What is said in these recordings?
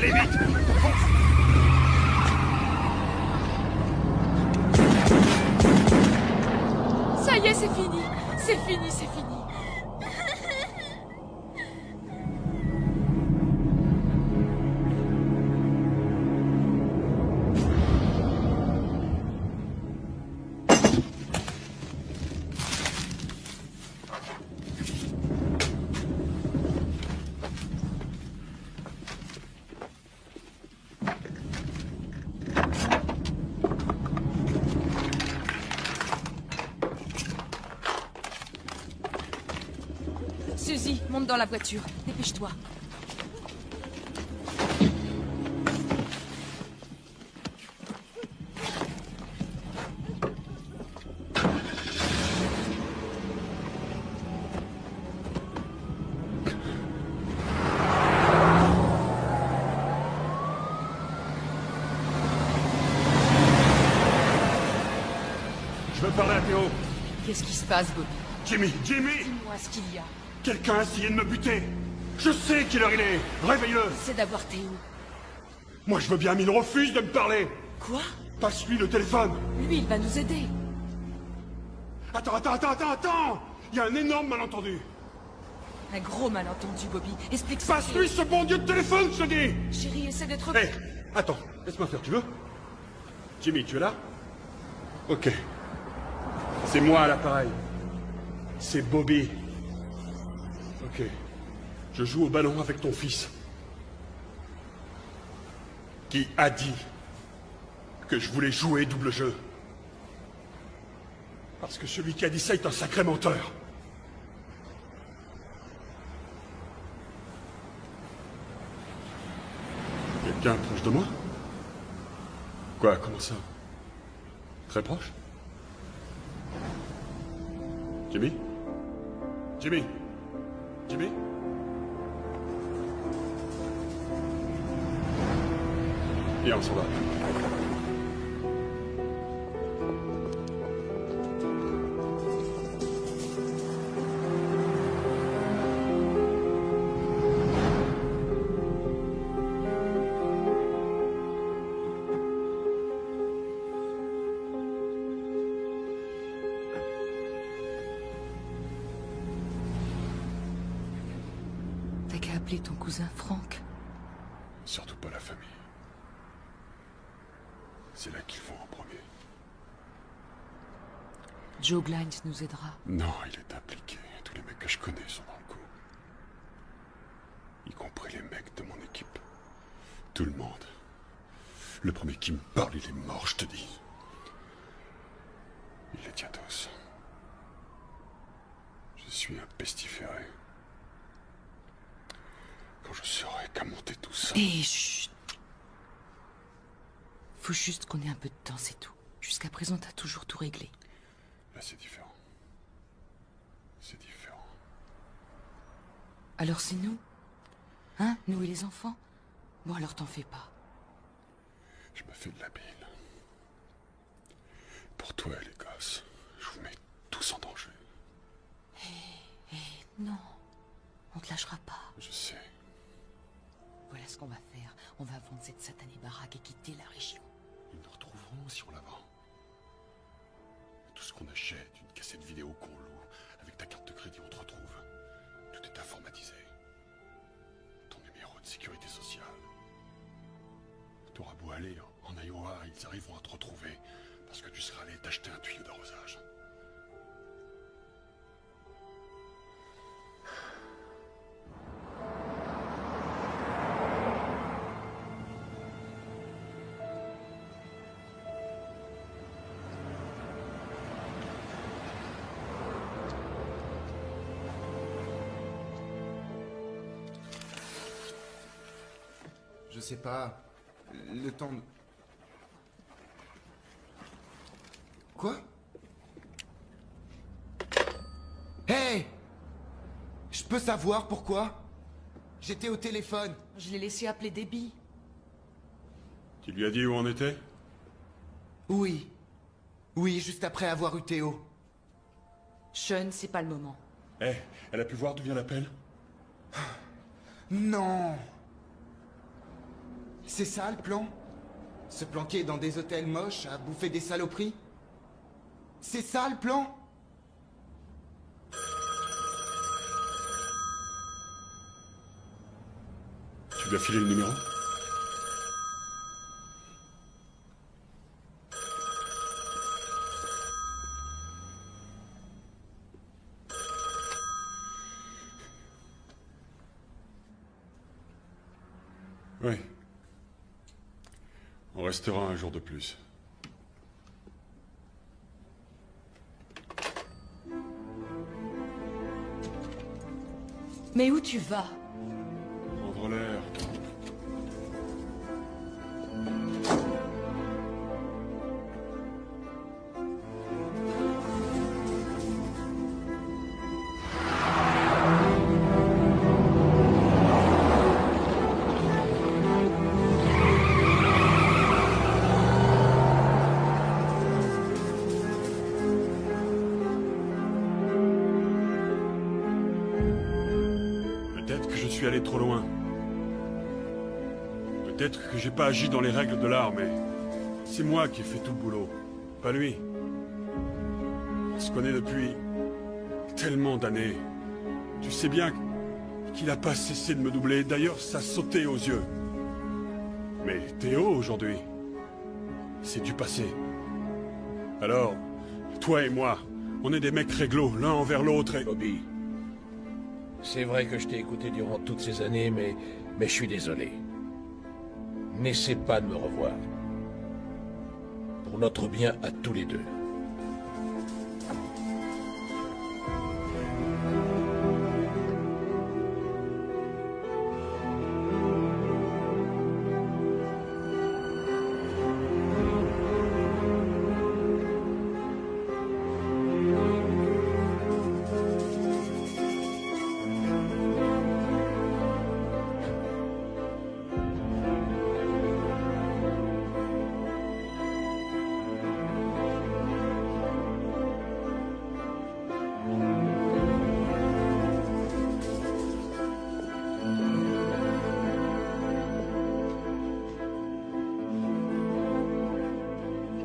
Allez, vite! Ça y est, c'est fini. C'est fini, c'est fini. Suzy, monte dans la voiture. Dépêche-toi. Je veux parler à Théo. Qu'est-ce qui se passe, Bobby? Jimmy! Dis-moi ce qu'il y a. Quelqu'un a essayé de me buter! Je sais quelle heure il est! Réveille-le! C'est d'avoir Théo. Moi je veux bien, mais il refuse de me parler! Quoi? Passe-lui le téléphone! Lui, il va nous aider. Attends! Il y a un énorme malentendu! Un gros malentendu, Bobby. Explique ça. Passe-lui ce bon Dieu de téléphone, je te dis! Chérie, essaie d'être... Hé! Attends, laisse-moi faire, tu veux? Jimmy, tu es là? Ok. C'est moi à l'appareil. C'est Bobby. Ok. Je joue au ballon avec ton fils. Qui a dit que je voulais jouer double jeu? Parce que celui qui a dit ça est un sacré menteur. Quelqu'un proche de moi? Quoi, comment ça? Très proche? Jimmy? Jimmy? Jimmy? Et on s'en va. T'as qu'à appeler ton cousin Franck. Surtout pas la famille. C'est là qu'ils vont en premier. Joe Glines nous aidera. Non, il est impliqué. Tous les mecs que je connais sont dans le coup. Y compris les mecs de mon équipe. Tout le monde. Le premier qui me parle, il est mort, je te dis. Il les tient tous. Je suis un pestiféré. Quand je saurai qu'à monter tout ça... Et chut. Faut juste qu'on ait un peu de temps, c'est tout. Jusqu'à présent, t'as toujours tout réglé. Là, c'est différent. C'est différent. Alors c'est nous? Hein? Nous et les enfants? Bon, alors t'en fais pas. Je me fais de la bile. Pour toi et les gosses, je vous mets tous en danger. Non. On te lâchera pas. Je sais. Voilà ce qu'on va faire. On va vendre cette satanée baraque et quitter la région. Ils nous retrouveront si on la vend. Tout ce qu'on achète, une cassette vidéo qu'on loue, avec ta carte de crédit on te retrouve. Tout est informatisé. Ton numéro de sécurité sociale. T'auras beau aller en Iowa, ils arriveront à te retrouver parce que tu seras allé t'acheter un tuyau d'arrosage. Je sais pas. Le temps de... Quoi? Hey! Je peux savoir pourquoi? J'étais au téléphone. Je l'ai laissé appeler Debbie. Tu lui as dit où on était? Oui. Oui, juste après avoir eu Théo. Sean, c'est pas le moment. Eh, elle a pu voir d'où vient l'appel? Non! C'est ça le plan? Se planquer dans des hôtels moches à bouffer des saloperies? C'est ça le plan? Tu lui as filé le numéro? Oui. On restera un jour de plus. Mais où tu vas? Prendre l'air. Peut-être que je suis allé trop loin. Peut-être que j'ai pas agi dans les règles de l'art, mais c'est moi qui ai fait tout le boulot, pas lui. On se connaît depuis tellement d'années. Tu sais bien qu'il a pas cessé de me doubler. D'ailleurs, ça sautait aux yeux. Mais Théo, aujourd'hui, c'est du passé. Alors, toi et moi, on est des mecs réglo, l'un envers l'autre et... Bobby, c'est vrai que je t'ai écouté durant toutes ces années, mais je suis désolé. N'essaie pas de me revoir. Pour notre bien à tous les deux.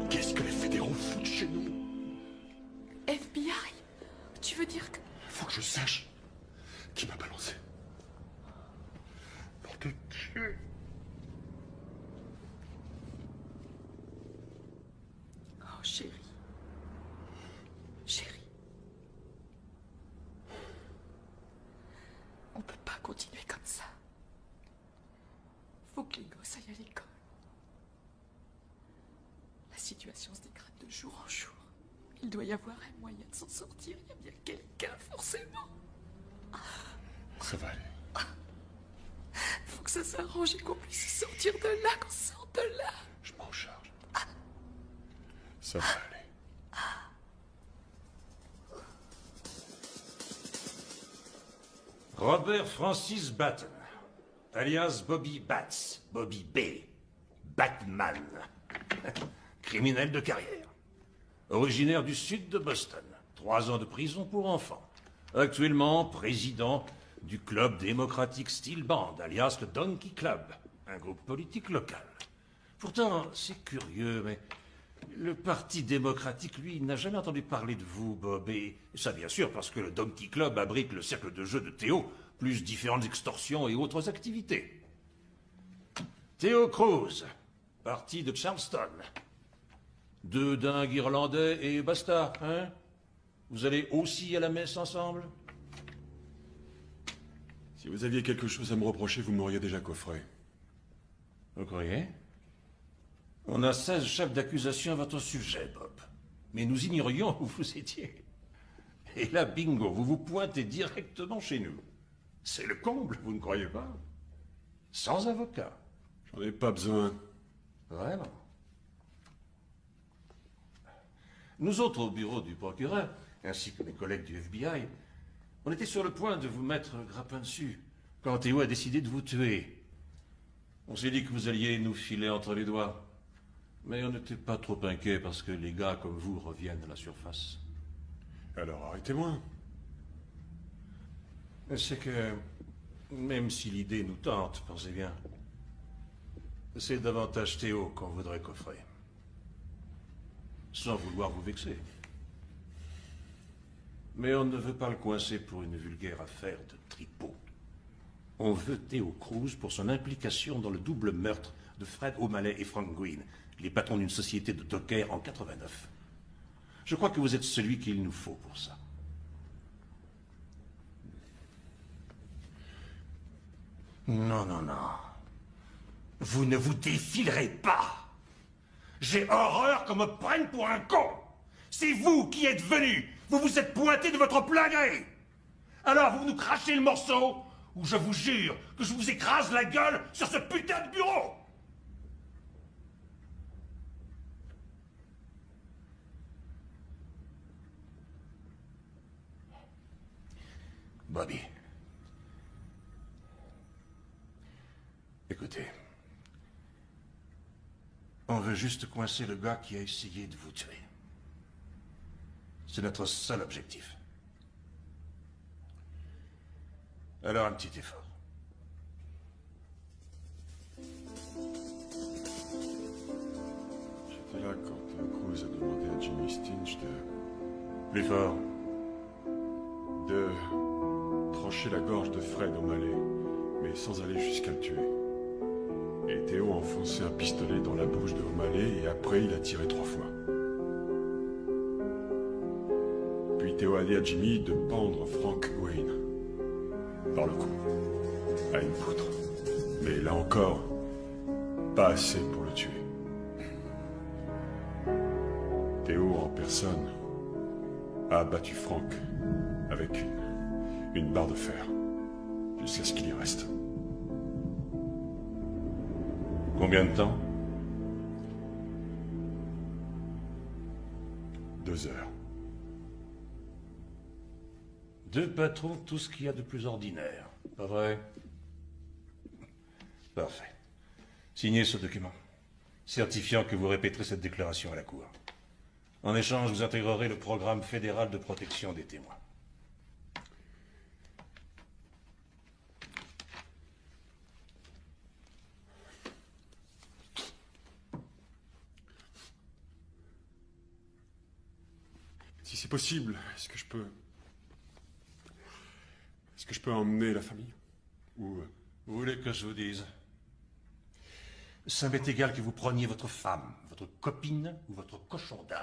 Qu'est-ce que les fédéraux foutent chez nous? FBI? Tu veux dire que... Faut que je sache qui m'a balancé. Nom de Dieu. Oh, chérie. Chérie. On peut pas continuer comme ça. Faut que les gosses aillent à l'école. La situation se dégrade de jour en jour. Il doit y avoir un moyen de s'en sortir. Il y a bien quelqu'un, forcément. Ça va aller. Faut que ça s'arrange et qu'on puisse sortir de là, qu'on sorte de là. Je m'en charge. Ça va aller. Robert Francis Batten, alias Bobby Bats, Bobby B. Batman. Criminel de carrière. Originaire du sud de Boston. 3 ans de prison pour enfants. Actuellement président du Club démocratique Steel Band, alias le Donkey Club, un groupe politique local. Pourtant, c'est curieux, mais le Parti démocratique, lui, n'a jamais entendu parler de vous, Bob. Et ça, bien sûr, parce que le Donkey Club abrite le cercle de jeu de Théo, plus différentes extorsions et autres activités. Théo Cruz, parti de Charleston. 2 dingues irlandais et basta, hein? Vous allez aussi à la messe ensemble? Si vous aviez quelque chose à me reprocher, vous m'auriez déjà coffré. Vous croyez? On a 16 chefs d'accusation à votre sujet, Bob. Mais nous ignorions où vous étiez. Et là, bingo, vous vous pointez directement chez nous. C'est le comble, vous ne croyez pas? Sans avocat. J'en ai pas besoin. Vraiment. Nous autres, au bureau du procureur, ainsi que mes collègues du FBI, on était sur le point de vous mettre grappin dessus, quand Théo a décidé de vous tuer. On s'est dit que vous alliez nous filer entre les doigts. Mais on n'était pas trop inquiets parce que les gars comme vous reviennent à la surface. Alors arrêtez-moi. C'est que, même si l'idée nous tente, pensez bien, C'est davantage Théo qu'on voudrait coffrer. Sans vouloir vous vexer. Mais on ne veut pas le coincer pour une vulgaire affaire de tripot. On veut Théo Cruz pour son implication dans le double meurtre de Fred O'Malley et Frank Green, les patrons d'une société de dockers en 89. Je crois que vous êtes celui qu'il nous faut pour ça. Non, non, non. Vous ne vous défilerez pas. J'ai horreur qu'on me prenne pour un con. C'est vous qui êtes venu. Vous vous êtes pointé de votre plein gré. Alors vous nous crachez le morceau, ou je vous jure que je vous écrase la gueule sur ce putain de bureau. Bobby. Écoutez. On veut juste coincer le gars qui a essayé de vous tuer. C'est notre seul objectif. Alors un petit effort. J'étais là quand Cruz a demandé à Jimmy Stinch Plus fort. de trancher la gorge de Fred O'Malley, mais sans aller jusqu'à le tuer. Et Théo a enfoncé un pistolet dans la bouche de O'Malley et après il a tiré 3 fois. Puis Théo a dit à Jimmy de pendre Frank Wayne par le cou à une poutre. Mais là encore, pas assez pour le tuer. Théo en personne a abattu Frank avec une barre de fer jusqu'à ce qu'il y reste. Combien de temps? 2 heures. 2 patrons, tout ce qu'il y a de plus ordinaire. Pas vrai? Parfait. Signez ce document, certifiant que vous répéterez cette déclaration à la Cour. En échange, vous intégrerez le programme fédéral de protection des témoins. Si c'est possible, est-ce que je peux emmener la famille? Ou Vous voulez que je vous dise? Ça m'est égal que vous preniez votre femme, votre copine ou votre cochon d'Inde.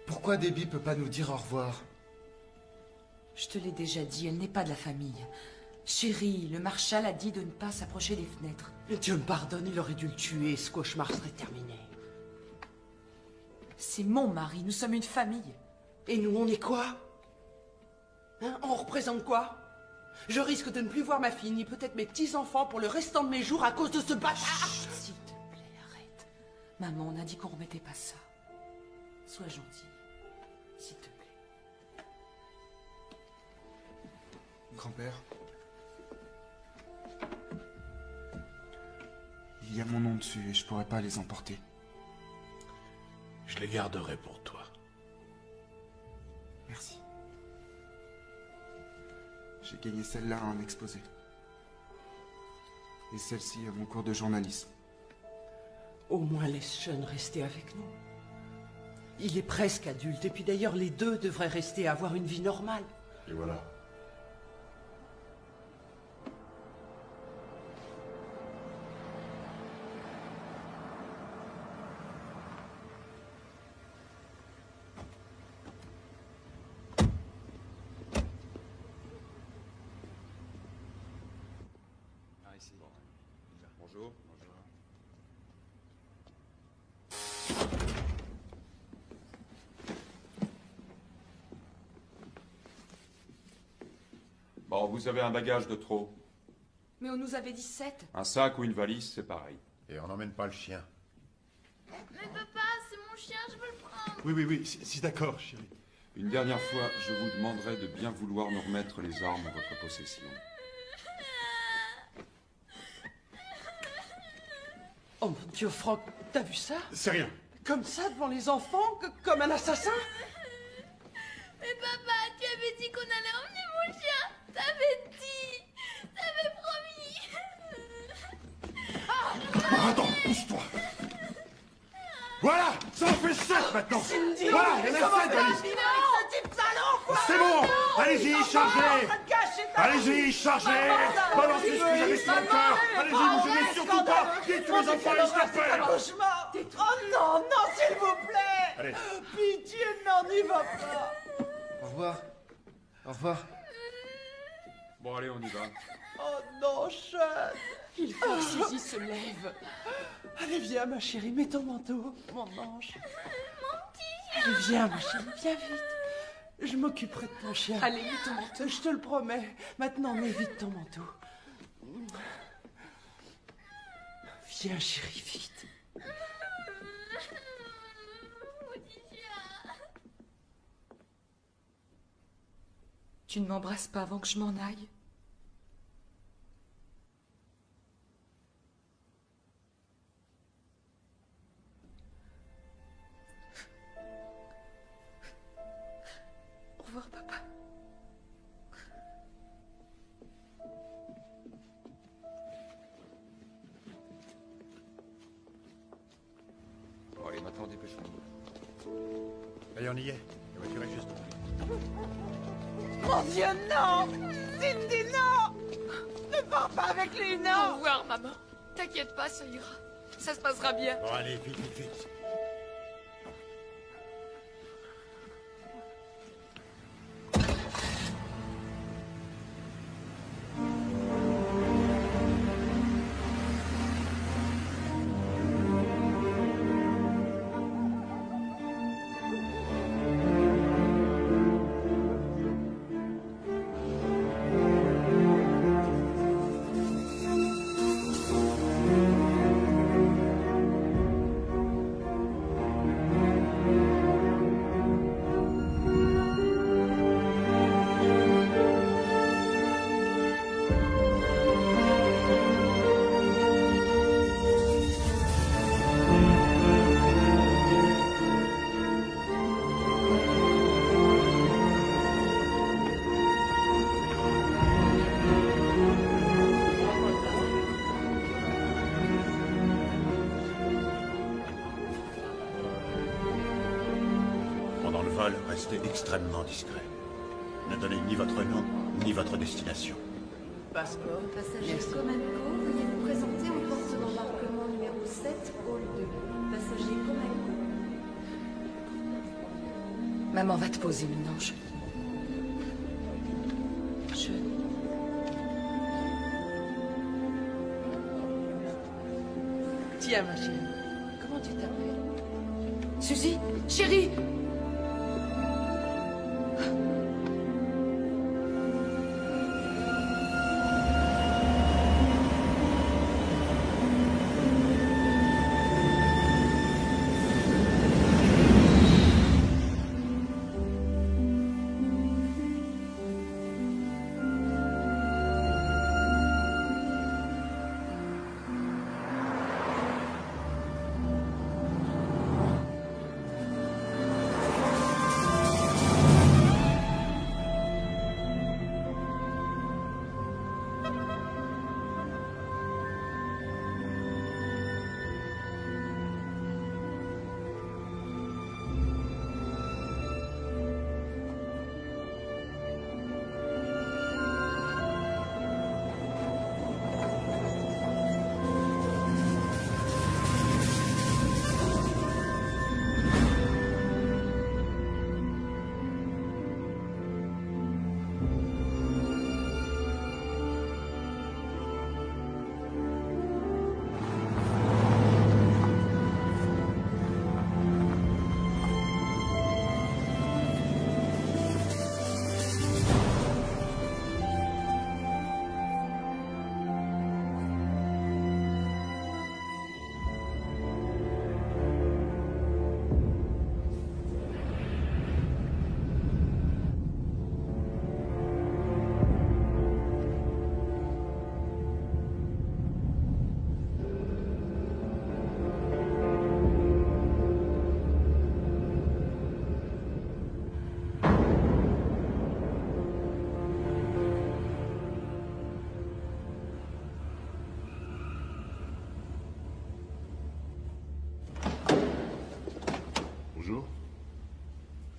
Pourquoi Debbie peut pas nous dire au revoir? Je te l'ai déjà dit, elle n'est pas de la famille. Chérie, le marshal a dit de ne pas s'approcher des fenêtres. Mais Dieu me pardonne, il aurait dû le tuer, ce cauchemar serait terminé. C'est mon mari, nous sommes une famille. Et nous, on est quoi? Hein, on représente quoi? Je risque de ne plus voir ma fille, ni peut-être mes petits-enfants pour le restant de mes jours à cause de ce bâtard. Chut, s'il te plaît, arrête. Maman, on a dit qu'on remettait pas ça. Sois gentil, s'il te plaît. Grand-père. Il y a mon nom dessus et je pourrais pas les emporter. Je les garderai pour toi. Merci. J'ai gagné celle-là à un exposé. Et celle-ci à mon cours de journalisme. Au moins laisse Sean rester avec nous. Il est presque adulte, et puis d'ailleurs les deux devraient rester à avoir une vie normale. Et voilà. Bonjour. Oh, vous avez un bagage de trop. Mais on nous avait dit 7. Un sac ou une valise, c'est pareil. Et on n'emmène pas le chien. Mais papa, c'est mon chien, je veux le prendre. Oui, si d'accord, chérie. Une dernière fois, je vous demanderai de bien vouloir nous remettre les armes en votre possession. Oh mon Dieu, Franck, t'as vu ça? C'est rien. Comme ça, devant les enfants, comme un assassin? Mais papa, tu avais dit qu'on allait emmener mon chien. T'avais dit. T'avais promis. Attends, pousse-toi. Voilà, ça en fait 7 maintenant. Cindy, Voilà, il y en a 7, Alice. ce type salon, quoi! C'est bon, allez-y, chargez. Allez-y, chargez. Balancez ce que j'avais sur le cœur. Allez-y, ne gênez surtout pas. Dites tous les enfants, ils se la perdent. Cauchemar! Oh non, non, s'il vous plaît! Allez. Pitié, non, n'y va pas! Au revoir. Au revoir. Bon, allez, on y va. Oh non, Chad! Il faut que Suzy se lève. Allez, viens, ma chérie, mets ton manteau, mon ange. Allez, viens, ma chérie, viens vite. Je m'occuperai de ton chien. Allez, mets ton manteau. Je te le promets. Maintenant, mets vite ton manteau. Viens, chérie, vite. Tu ne m'embrasses pas avant que je m'en aille? Au revoir, papa. Bon, allez, maintenant, dépêchons-nous. Allez, on y est. La voiture est juste. Mon Dieu, non! Cindy, non! Ne pars pas avec lui, Au non! revoir, maman. T'inquiète pas, ça ira. Ça se passera bien. Bon, allez, vite, vite, vite. Pendant le vol, restez extrêmement discret. Ne donnez ni votre nom, ni votre destination. Passeport. Passager Comenco, veuillez vous présenter en porte d'embarquement numéro 7, hall 2. Passager Comenco. Maman va te poser, mon ange. Tiens, ma chérie. Comment tu t'appelles? Suzy, chérie.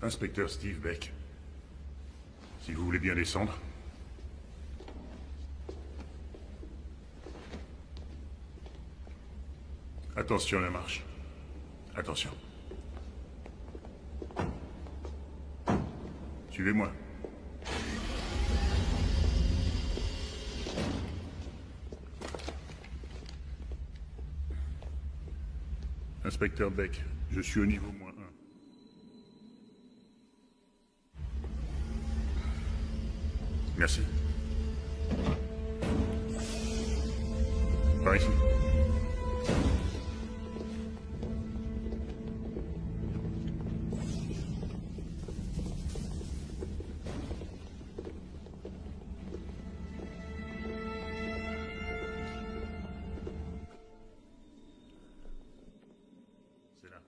Inspecteur Steve Beck. Si vous voulez bien descendre. Attention à la marche. Attention. Suivez-moi. Inspecteur Beck, je suis au niveau -1. Merci. Par ici. C'est là.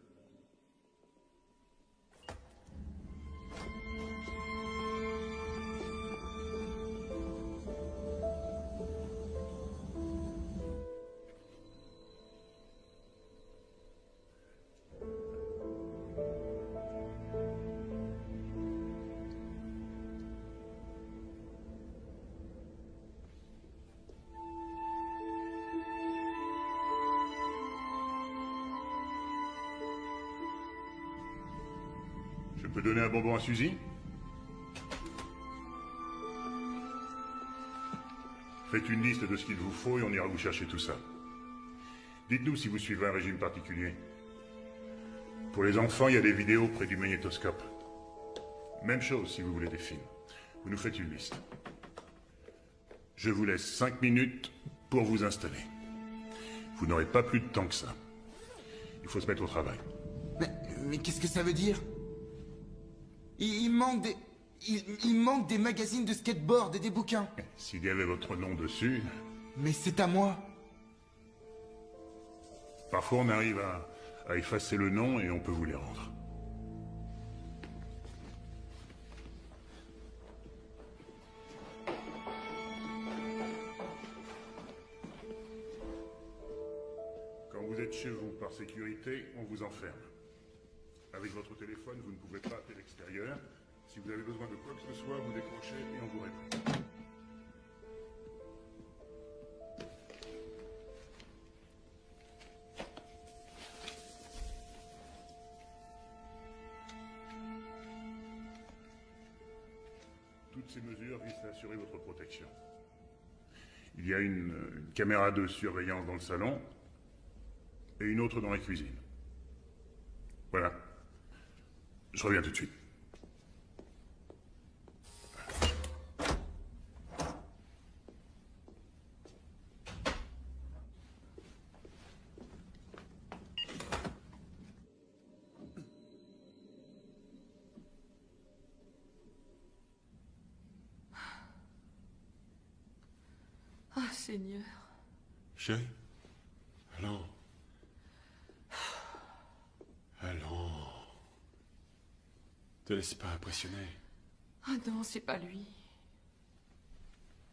Je peux donner un bonbon à Suzy? Faites une liste de ce qu'il vous faut et on ira vous chercher tout ça. Dites-nous si vous suivez un régime particulier. Pour les enfants, il y a des vidéos près du magnétoscope. Même chose si vous voulez des films. Vous nous faites une liste. Je vous laisse 5 minutes pour vous installer. Vous n'aurez pas plus de temps que ça. Il faut se mettre au travail. Mais qu'est-ce que ça veut dire? Il manque des... Il manque des magazines de skateboard et des bouquins. S'il y avait votre nom dessus... Mais c'est à moi. Parfois on arrive à effacer le nom et on peut vous les rendre. Quand vous êtes chez vous par sécurité, on vous enferme. Avec votre téléphone, vous ne pouvez pas appeler l'extérieur. Si vous avez besoin de quoi que ce soit, vous décrochez et on vous répond. Toutes ces mesures visent à assurer votre protection. Il y a une caméra de surveillance dans le salon et une autre dans la cuisine. Voilà. Je reviens tout de suite. Ah, Seigneur. Chérie? Allons. Allons. Te laisse pas impressionner. Ah non, c'est pas lui.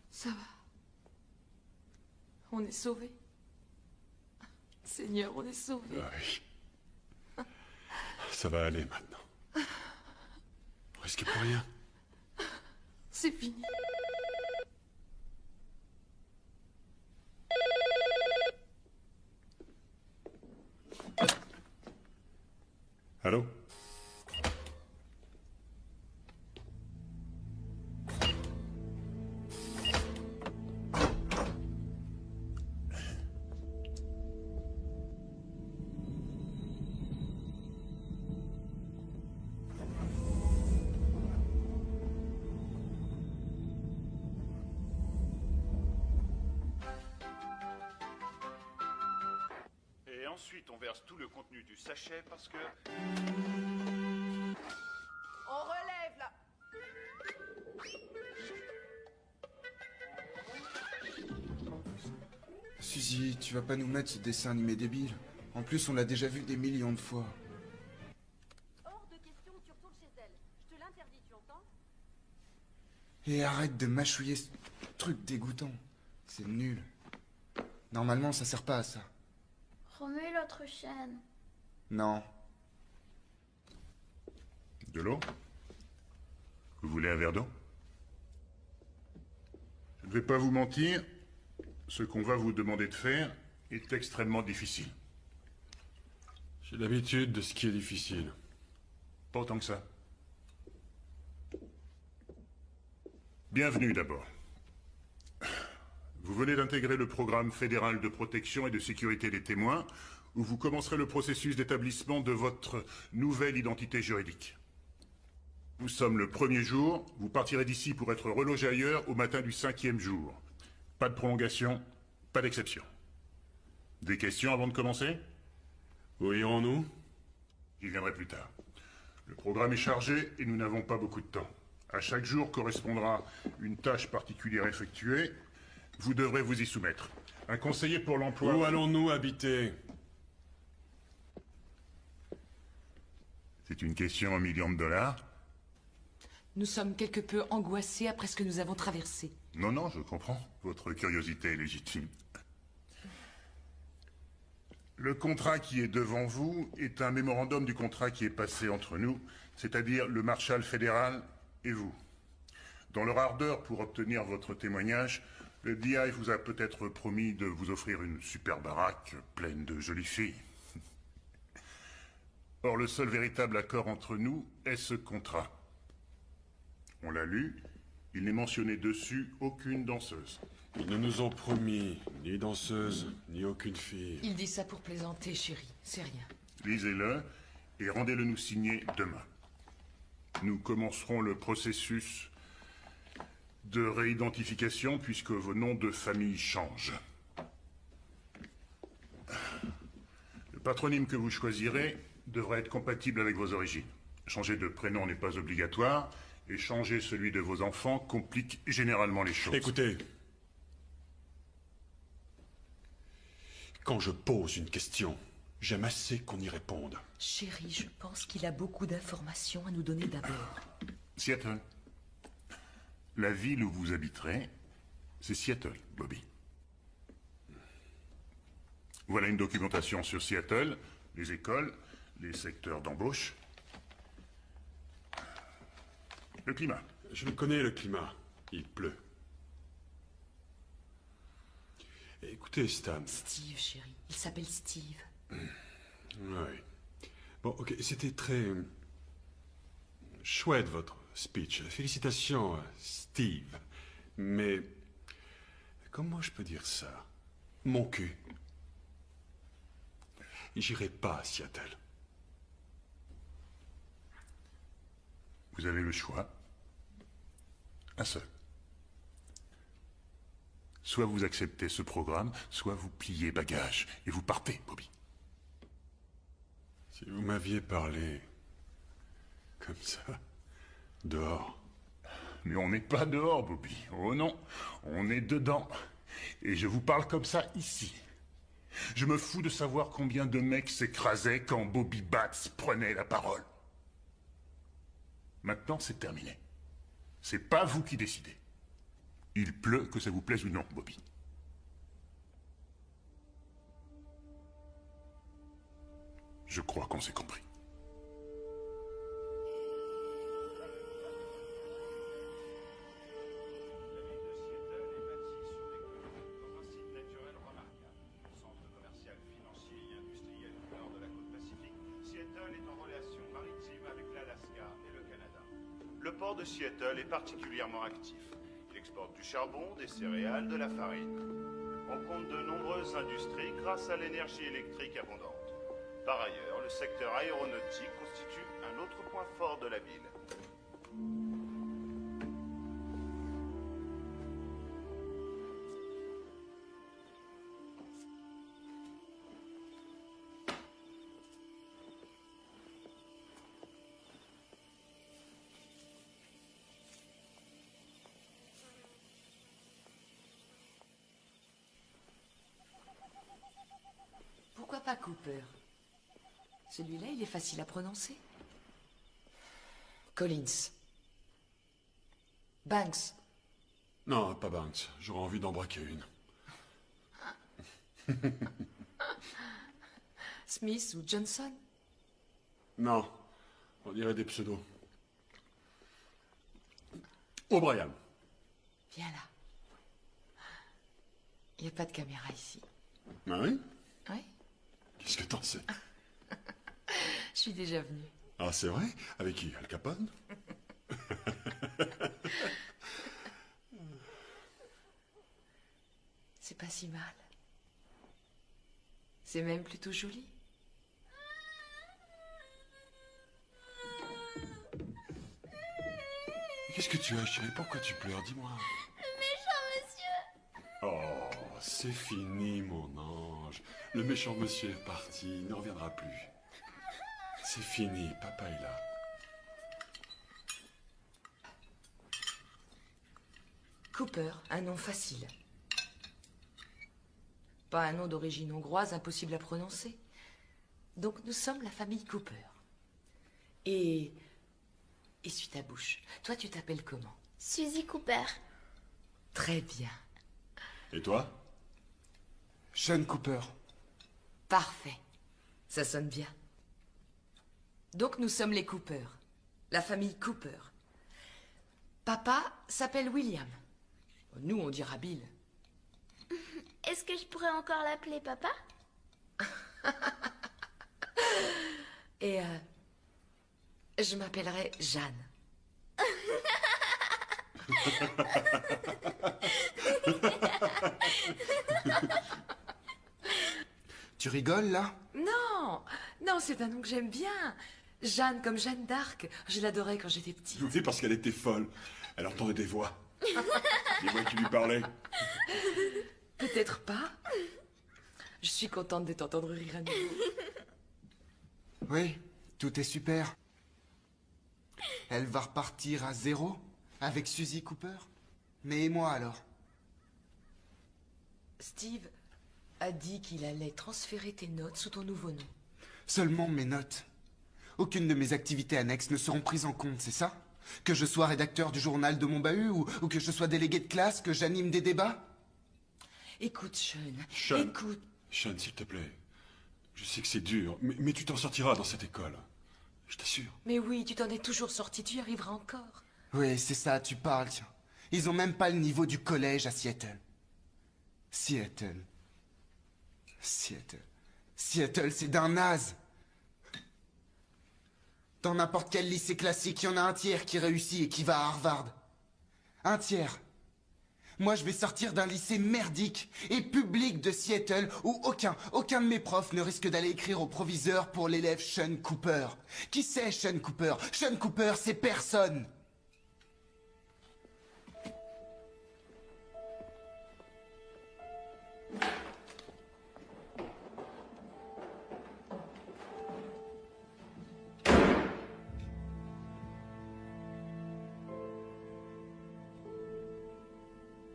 Ça va. On est sauvés. Seigneur, on est sauvés. Oui. Ça va aller maintenant. Vous risquez plus rien. C'est fini. Allô? Et ensuite, on verse tout le contenu du sachet parce que... On relève là. Suzy, tu vas pas nous mettre ce dessin animé débile. En plus, on l'a déjà vu des millions de fois. Hors de question que tu retournes chez elle. Je te l'interdis, tu entends? Et arrête de mâchouiller ce truc dégoûtant. C'est nul. Normalement, ça sert pas à ça. Remets l'autre chaîne. Non. De l'eau? Vous voulez un verre d'eau? Je ne vais pas vous mentir, ce qu'on va vous demander de faire est extrêmement difficile. J'ai l'habitude de ce qui est difficile. Pas autant que ça. Bienvenue d'abord. Vous venez d'intégrer le programme fédéral de protection et de sécurité des témoins, où vous commencerez le processus d'établissement de votre nouvelle identité juridique. Nous sommes le premier jour, vous partirez d'ici pour être relogé ailleurs au matin du 5e jour. Pas de prolongation, pas d'exception. Des questions avant de commencer? Où irons-nous? J'y viendrai plus tard. Le programme est chargé et nous n'avons pas beaucoup de temps. À chaque jour correspondra une tâche particulière effectuée. Vous devrez vous y soumettre. Un conseiller pour l'emploi... Où allons-nous habiter? C'est une question à $1 million. Nous sommes quelque peu angoissés après ce que nous avons traversé. Non, non, je comprends. Votre curiosité est légitime. Le contrat qui est devant vous est un mémorandum du contrat qui est passé entre nous, c'est-à-dire le Marshal fédéral et vous. Dans leur ardeur pour obtenir votre témoignage, le DI vous a peut-être promis de vous offrir une super baraque pleine de jolies filles. Or, le seul véritable accord entre nous est ce contrat. On l'a lu, il n'est mentionné dessus aucune danseuse. Ils ne nous ont promis ni danseuse, ni aucune fille. Il dit ça pour plaisanter, chérie. C'est rien. Lisez-le et rendez-le nous signer demain. Nous commencerons le processus de réidentification puisque vos noms de famille changent. Le patronyme que vous choisirez devra être compatible avec vos origines. Changer de prénom n'est pas obligatoire et changer celui de vos enfants complique généralement les choses. Écoutez. Quand je pose une question, j'aime assez qu'on y réponde. Chérie, je pense qu'il a beaucoup d'informations à nous donner d'abord. Seattle. La ville où vous habiterez, c'est Seattle, Bobby. Voilà une documentation sur Seattle, les écoles, les secteurs d'embauche. Le climat. Je le connais, le climat. Il pleut. Écoutez, Stan. Steve, chérie. Il s'appelle Steve. Oui. Bon, ok, c'était très... chouette, votre speech. Félicitations, Steve. Mais... comment je peux dire ça? Mon cul. J'irai pas à Seattle. Vous avez le choix. Un seul. Soit vous acceptez ce programme, soit vous pliez bagages et vous partez, Bobby. Si vous m'aviez parlé comme ça, dehors. Mais on n'est pas dehors, Bobby. Oh non, on est dedans. Et je vous parle comme ça ici. Je me fous de savoir combien de mecs s'écrasaient quand Bobby Batts prenait la parole. Maintenant, c'est terminé. C'est pas vous qui décidez. Il pleut, que ça vous plaise ou non, Bobby. Je crois qu'on s'est compris. Le port de Seattle est particulièrement actif. Il exporte du charbon, des céréales, de la farine. On compte de nombreuses industries grâce à l'énergie électrique abondante. Par ailleurs, le secteur aéronautique constitue un autre point fort de la ville. Pourquoi pas Cooper? Celui-là, il est facile à prononcer. Collins. Banks. Non, pas Banks. J'aurais envie d'en braquer une. Smith ou Johnson? Non, on dirait des pseudos. O'Brien. Viens là. Il n'y a pas de caméra ici. Ah oui? Oui, Qu'est-ce que t'en sais? je suis déjà venue. Ah, c'est vrai? Avec qui? Al Capone? C'est pas si mal. C'est même plutôt joli. Qu'est-ce que tu as, chérie? Pourquoi tu pleures? Dis-moi. Le méchant monsieur. Oh, c'est fini, mon ange. Le méchant monsieur est parti, il ne reviendra plus. C'est fini, papa est là. Cooper, un nom facile. Pas un nom d'origine hongroise impossible à prononcer. Donc nous sommes la famille Cooper. Et... essuie ta bouche. Toi, tu t'appelles comment? Suzy Cooper. Très bien. Et toi? Sean Cooper. Parfait. Ça sonne bien. Donc nous sommes les Cooper. La famille Cooper. Papa s'appelle William. Nous, on dira Bill. Est-ce que je pourrais encore l'appeler papa? Et je m'appellerai Jeanne. Tu rigoles, là? Non, non, c'est un nom que j'aime bien. Jeanne comme Jeanne d'Arc. Je l'adorais quand j'étais petite. Oui, parce qu'elle était folle. Elle entendait des voix. Des voix qui lui parlaient. Peut-être pas. Je suis contente de t'entendre rire à nouveau. Oui, tout est super. Elle va repartir à zéro avec Suzy Cooper. Mais et moi alors? Steve a dit qu'il allait transférer tes notes sous ton nouveau nom. Seulement mes notes. Aucune de mes activités annexes ne seront prises en compte, c'est ça? Que je sois rédacteur du journal de mon bahut ou que je sois délégué de classe, que j'anime des débats? Écoute, Sean. Sean. Écoute. Sean, s'il te plaît. Je sais que c'est dur, mais tu t'en sortiras dans cette école. Je t'assure. Mais oui, tu t'en es toujours sorti, tu y arriveras encore. Oui, c'est ça, tu parles, tiens. Ils ont même pas le niveau du collège à Seattle. Seattle, c'est d'un naze. Dans n'importe quel lycée classique, il y en a un tiers qui réussit et qui va à Harvard. Un tiers. Moi, je vais sortir d'un lycée merdique et public de Seattle où aucun de mes profs ne risque d'aller écrire au proviseur pour l'élève Sean Cooper. Qui c'est Sean Cooper? Sean Cooper, c'est personne.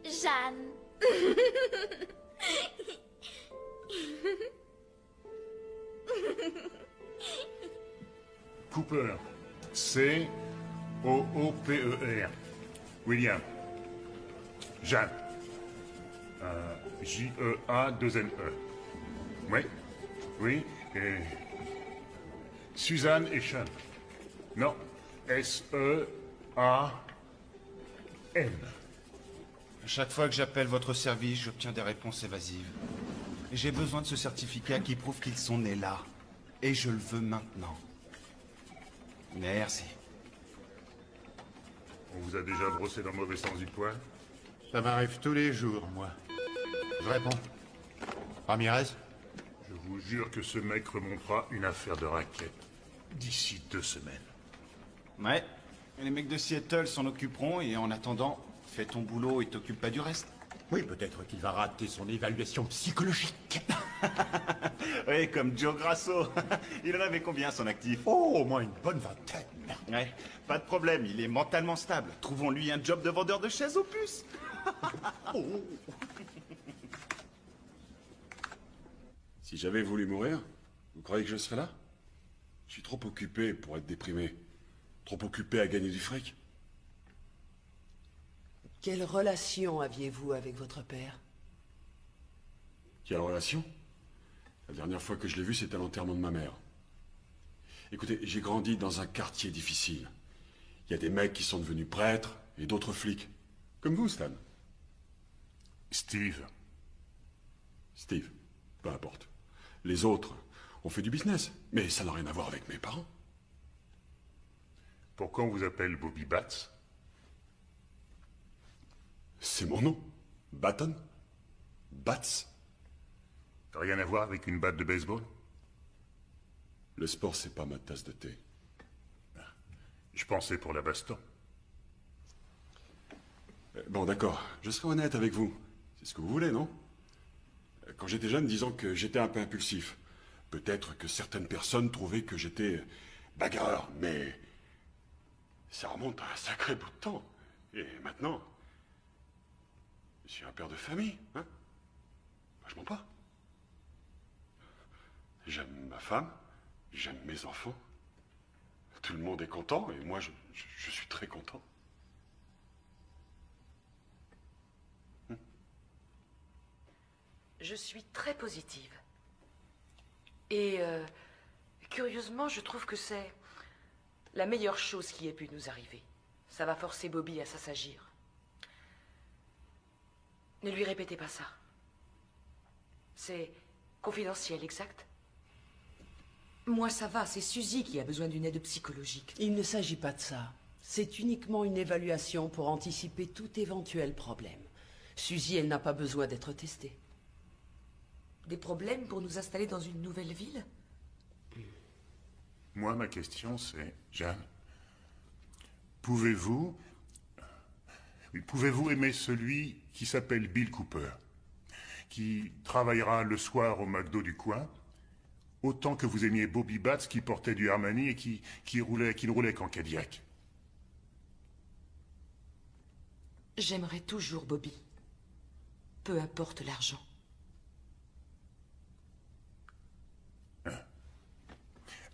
Jeanne. Cooper. C-O-O-P-E-R. William. Jeanne. J-E-A-2-N-E. Oui. Oui. Et... Suzanne et Sean. Non. S-E-A-N. Chaque fois que j'appelle votre service, j'obtiens des réponses évasives. Et j'ai besoin de ce certificat qui prouve qu'ils sont nés là. Et je le veux maintenant. Merci. On vous a déjà brossé dans le mauvais sens du poil? Ça m'arrive tous les jours, moi. Je réponds. Ramirez? Je vous jure que ce mec remontera une affaire de raquette d'ici 2 semaines. Ouais. Et les mecs de Seattle s'en occuperont et en attendant, fais ton boulot et t'occupe pas du reste. Oui, peut-être qu'il va rater son évaluation psychologique. Oui, comme Joe Grasso. Il en avait combien, son actif? Oh, au moins une bonne vingtaine. Ouais, pas de problème, il est mentalement stable. Trouvons-lui un job de vendeur de chaises aux puces. Oh. Si j'avais voulu mourir, vous croyez que je serais là? Je suis trop occupé pour être déprimé. Trop occupé à gagner du fric. Quelle relation aviez-vous avec votre père? Quelle relation? La dernière fois que je l'ai vu, c'était à l'enterrement de ma mère. Écoutez, j'ai grandi dans un quartier difficile. Il Il y a des mecs qui sont devenus prêtres et d'autres flics. Comme vous, Stan. Steve. Steve, peu importe. Les autres ont fait du business, mais ça n'a rien à voir avec mes parents. Pourquoi on vous appelle Bobby Bats? C'est mon nom. Baton. Bats. Rien à voir avec une batte de baseball? Le sport, c'est pas ma tasse de thé. Je pensais pour la baston. Bon, d'accord. Je serai honnête avec vous. C'est ce que vous voulez, non? Quand j'étais jeune, disons que j'étais un peu impulsif. Peut-être que certaines personnes trouvaient que j'étais bagarreur, mais ça remonte à un sacré bout de temps. Et maintenant, je suis un père de famille, hein? Je mens pas. J'aime ma femme, j'aime mes enfants. Tout le monde est content, et moi, je suis très content. Je suis très positive. Et curieusement, je trouve que c'est la meilleure chose qui ait pu nous arriver. Ça va forcer Bobby à s'assagir. Ne lui répétez pas ça. C'est confidentiel, exact? Moi, ça va, c'est Suzy qui a besoin d'une aide psychologique. Il ne s'agit pas de ça. C'est uniquement une évaluation pour anticiper tout éventuel problème. Suzy, elle n'a pas besoin d'être testée. Des problèmes pour nous installer dans une nouvelle ville? Moi, ma question, c'est, Jeanne, pouvez-vous aimer celui qui s'appelle Bill Cooper, qui travaillera le soir au McDo du coin, autant que vous aimiez Bobby Bats qui portait du Armani et qui ne roulait qu'en Cadillac? J'aimerais toujours Bobby. Peu importe l'argent.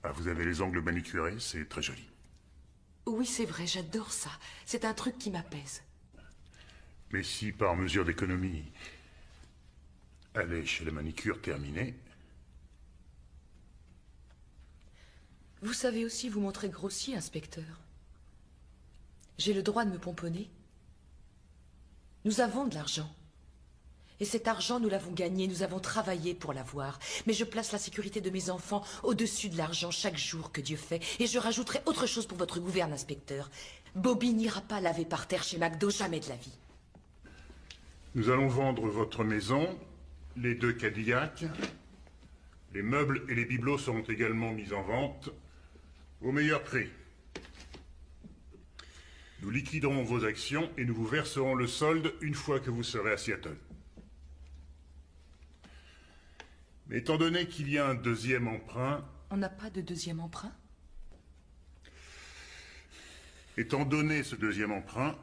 Ah, vous avez les ongles manicurés, c'est très joli. Oui, c'est vrai, j'adore ça. C'est un truc qui m'apaise. Mais si, par mesure d'économie, aller chez la manicure terminée... Vous savez aussi vous montrer grossier, inspecteur. J'ai le droit de me pomponner. Nous avons de l'argent. Et cet argent, nous l'avons gagné, nous avons travaillé pour l'avoir. Mais je place la sécurité de mes enfants au-dessus de l'argent chaque jour que Dieu fait. Et je rajouterai autre chose pour votre gouverne, inspecteur. Bobby n'ira pas laver par terre chez McDo, jamais de la vie. Nous allons vendre votre maison, les 2 Cadillacs. Les meubles et les bibelots seront également mis en vente au meilleur prix. Nous liquiderons vos actions et nous vous verserons le solde une fois que vous serez à Seattle. Mais étant donné qu'il y a un deuxième emprunt... On n'a pas de deuxième emprunt? Étant donné ce deuxième emprunt,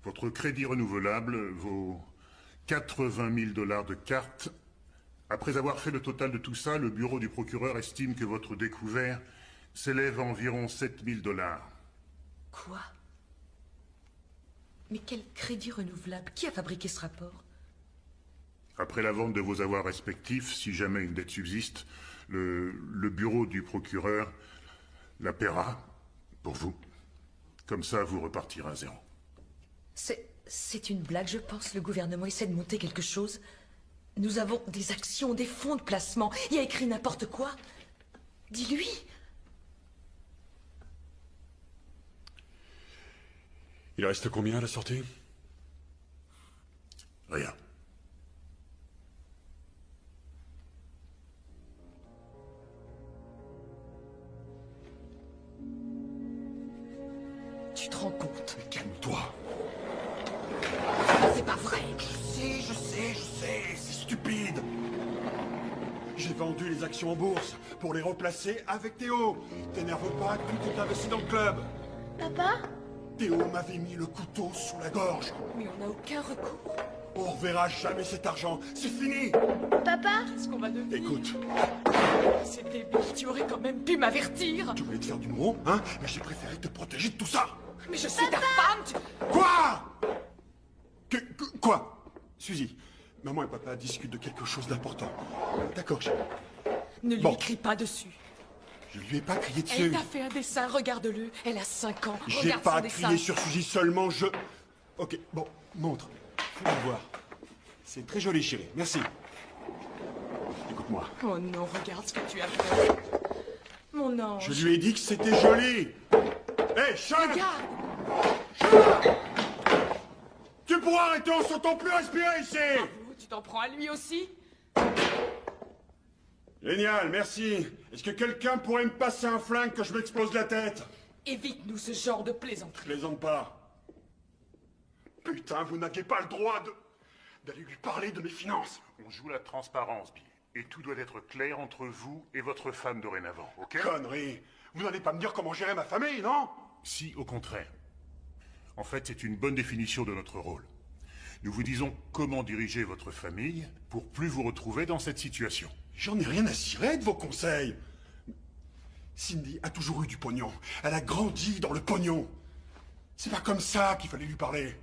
votre crédit renouvelable vaut 80 000 $ de cartes. Après avoir fait le total de tout ça, le bureau du procureur estime que votre découvert s'élève à environ 7 000 $. Quoi? Mais quel crédit renouvelable? Qui a fabriqué ce rapport? Après la vente de vos avoirs respectifs, si jamais une dette subsiste, le bureau du procureur la paiera pour vous. Comme ça, vous repartirez à zéro. C'est une blague, je pense. Le gouvernement essaie de monter quelque chose. Nous avons des actions, des fonds de placement. Il a écrit n'importe quoi. Dis-lui. Il reste combien à la sortie? Rien. Tu te rends compte? Calme-toi. C'est pas vrai. Je sais, c'est stupide. J'ai vendu les actions en bourse pour les replacer avec Théo. T'énerve pas, tout est investi dans le club. Papa? Théo m'avait mis le couteau sous la gorge. Mais on n'a aucun recours. On reverra jamais cet argent. C'est fini. Papa? Qu'est-ce qu'on va devenir? Écoute, C'est débile, tu aurais quand même pu m'avertir. tu voulais te faire du mot, hein? Mais j'ai préféré te protéger de tout ça. Mais je suis ta femme, Quoi? Quoi? Suzy, maman et papa discutent de quelque chose d'important. D'accord, chérie. Ne lui Bon. écris pas dessus. Je lui ai pas crié Elle dessus. t'a fait un dessin, regarde-le. Elle a 5 ans. J'ai Regarde pas son dessin. crié sur Suzy, seulement je... Ok, bon, montre. Fais-moi voir. C'est très joli, chérie. Merci. Écoute-moi. Oh non, regarde ce que tu as fait. Mon ange. Je lui ai dit que c'était joli. Hé, Sean! Regarde. Tu pourras arrêter, on s'entend plus respirer ici! Tu t'en prends à lui aussi? Génial, merci. Est-ce que quelqu'un pourrait me passer un flingue que je m'explose la tête? Évite-nous ce genre de plaisanterie. Plaisante pas. Putain, vous n'aviez pas le droit d'aller lui parler de mes finances. On joue la transparence, Bill. Et tout doit être clair entre vous et votre femme dorénavant, ok? Connerie. Vous n'allez pas me dire comment gérer ma famille, non? Si, au contraire. En fait, c'est une bonne définition de notre rôle. Nous vous disons comment diriger votre famille pour plus vous retrouver dans cette situation. J'en ai rien à cirer de vos conseils. Cindy a toujours eu du pognon. Elle a grandi dans le pognon. C'est pas comme ça qu'il fallait lui parler.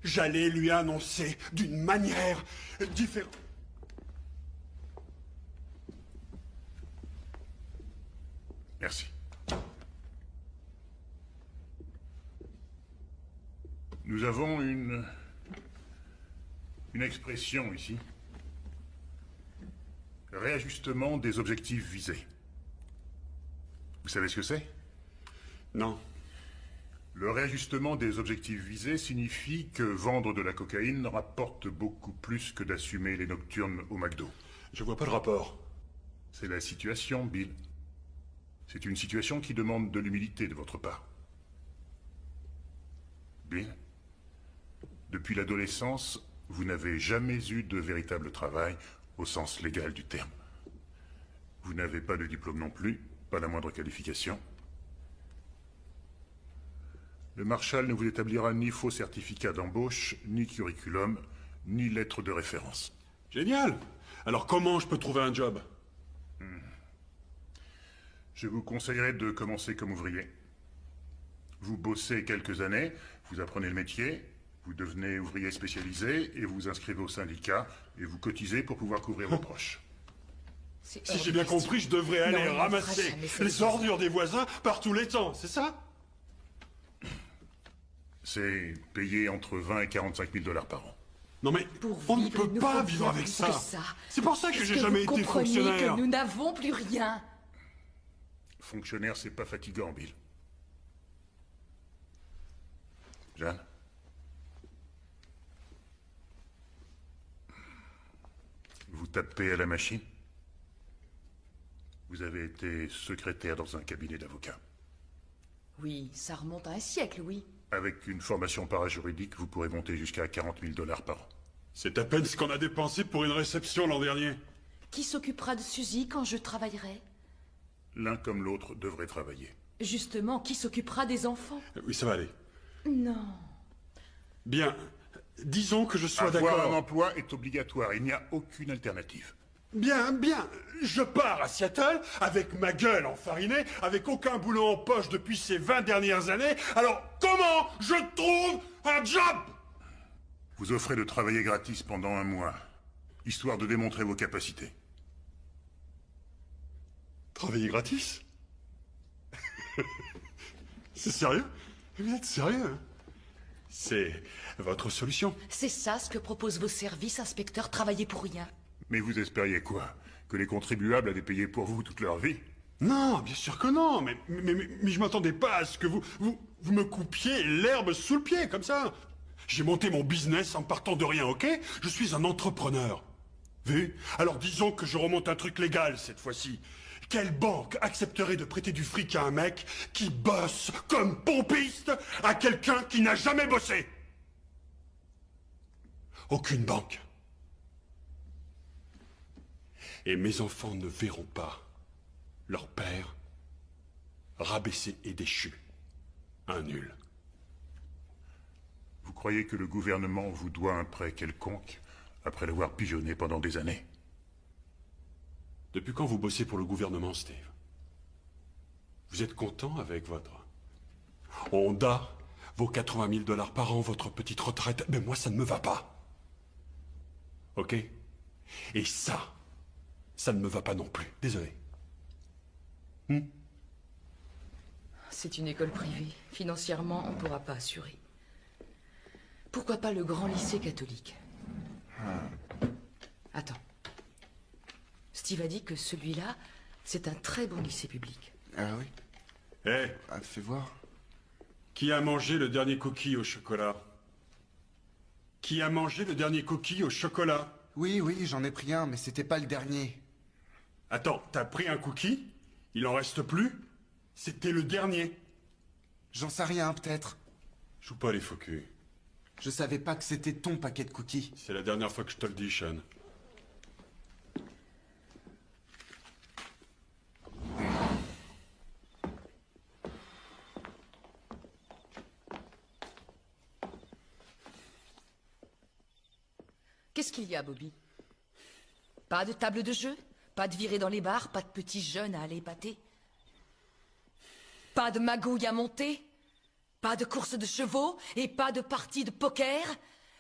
J'allais lui annoncer d'une manière différente. Merci. Nous avons une expression ici. Réajustement des objectifs visés. Vous savez ce que c'est? Non. Le réajustement des objectifs visés signifie que vendre de la cocaïne rapporte beaucoup plus que d'assumer les nocturnes au McDo. Je vois pas le rapport. C'est la situation, Bill. C'est une situation qui demande de l'humilité de votre part. Bill, depuis l'adolescence, vous n'avez jamais eu de véritable travail au sens légal du terme. Vous n'avez pas de diplôme non plus, pas la moindre qualification. Le Marshal ne vous établira ni faux certificat d'embauche, ni curriculum, ni lettre de référence. Génial! Alors comment je peux trouver un job? Je vous conseillerais de commencer comme ouvrier. Vous bossez quelques années, vous apprenez le métier, vous devenez ouvrier spécialisé et vous vous inscrivez au syndicat et vous cotisez pour pouvoir couvrir vos proches. Si j'ai bien compris, je devrais aller Non, ramasser les ordures des voisins par tous les temps, c'est ça? C'est payé entre 20 et 45 000 $ par an. Non mais on ne peut pas vivre avec ça. C'est pour ça que j'ai jamais été fonctionnaire. Que nous n'avons plus rien. Fonctionnaire, c'est pas fatigant, Bill. Jeanne? Vous tapez à la machine? Vous avez été secrétaire dans un cabinet d'avocats. Oui, ça remonte à un siècle, oui. Avec une formation parajuridique, vous pourrez monter jusqu'à 40 000 $ par an. C'est à peine ce qu'on a dépensé pour une réception l'an dernier. Qui s'occupera de Suzy quand je travaillerai? L'un comme l'autre devrait travailler. Justement, qui s'occupera des enfants? Oui, ça va aller. Non. Bien, disons que je sois Avoir d'accord. un emploi est obligatoire, il n'y a aucune alternative. Bien, bien. Je pars à Seattle avec ma gueule enfarinée, avec aucun boulot en poche depuis ces 20 dernières années. Alors, comment je trouve un job? Vous offrez de travailler gratis pendant 1 mois, histoire de démontrer vos capacités. Travailler gratis? C'est sérieux? Vous êtes sérieux, hein? C'est votre solution? C'est ça ce que proposent vos services, inspecteur, travailler pour rien. Mais vous espériez quoi? Que les contribuables allaient payer pour vous toute leur vie? Non, bien sûr que non, mais je m'attendais pas à ce que vous me coupiez l'herbe sous le pied, comme ça. J'ai monté mon business en partant de rien, ok? Je suis un entrepreneur. Vu? Alors disons que je remonte un truc légal cette fois-ci. Quelle banque accepterait de prêter du fric à un mec qui bosse comme pompiste à quelqu'un qui n'a jamais bossé? Aucune banque. Et mes enfants ne verront pas leur père rabaissé et déchu. Un nul. Vous croyez que le gouvernement vous doit un prêt quelconque après l'avoir pigeonné pendant des années? Depuis quand vous bossez pour le gouvernement, Steve? Vous êtes content avec votre Honda, vos 80 000 $ par an, votre petite retraite? Mais moi, ça ne me va pas. Ok? Et ça ne me va pas non plus. Désolé. C'est une école privée. Financièrement, on ne pourra pas assurer. Pourquoi pas le grand lycée catholique? Attends. Steve a dit que celui-là, c'est un très bon lycée public. Ah oui? Eh, Fais voir. qui a mangé le dernier cookie au chocolat? Qui a mangé le dernier cookie au chocolat? Oui, oui, j'en ai pris un, mais c'était pas le dernier. Attends, t'as pris un cookie? Il en reste plus? C'était le dernier. J'en sais rien, peut-être. Joue pas les faux culs. Je savais pas que c'était ton paquet de cookies. C'est la dernière fois que je te le dis, Sean. Qu'est-ce qu'il y a, Bobby? Pas de table de jeu? Pas de virée dans les bars? Pas de petits jeunes à aller épater? Pas de magouille à monter? Pas de course de chevaux? Et pas de partie de poker?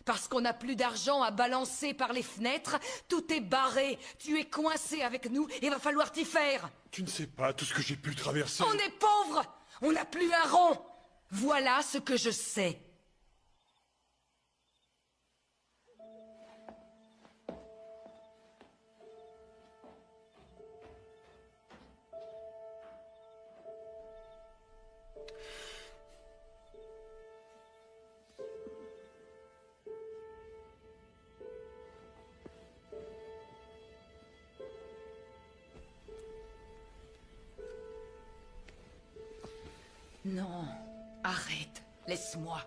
Parce qu'on n'a plus d'argent à balancer par les fenêtres, tout est barré. Tu es coincé avec nous et va falloir t'y faire. Tu ne sais pas tout ce que j'ai pu traverser. On est pauvres! On n'a plus un rond! Voilà ce que je sais. Non, arrête, laisse-moi.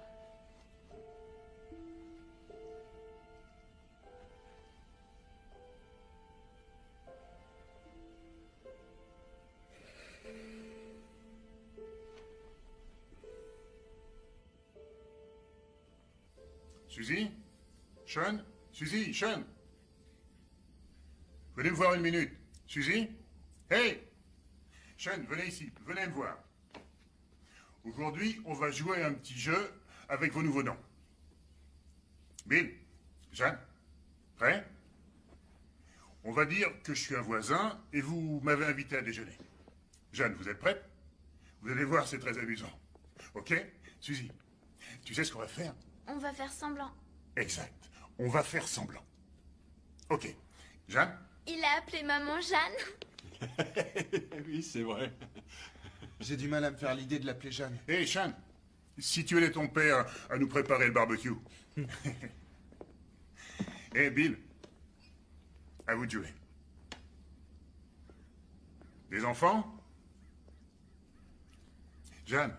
Suzy? Sean? Suzy? Sean? Venez me voir une minute. Suzy? Hey! Sean, venez ici. Venez me voir. Aujourd'hui, on va jouer à un petit jeu avec vos nouveaux noms. Bill? Jeanne? Prêt? On va dire que je suis un voisin et vous m'avez invité à déjeuner. Jeanne, vous êtes prête? Vous allez voir, c'est très amusant. Ok? Suzy, tu sais ce qu'on va faire? On va faire semblant. Exact. On va faire semblant. Ok. Jeanne? Il a appelé maman Jeanne. Oui, c'est vrai. J'ai du mal à me faire l'idée de l'appeler Jeanne. Hé, Sean, si tu aidais ton père à nous préparer le barbecue. Hé, Bill, à vous de jouer. Des enfants? Jeanne,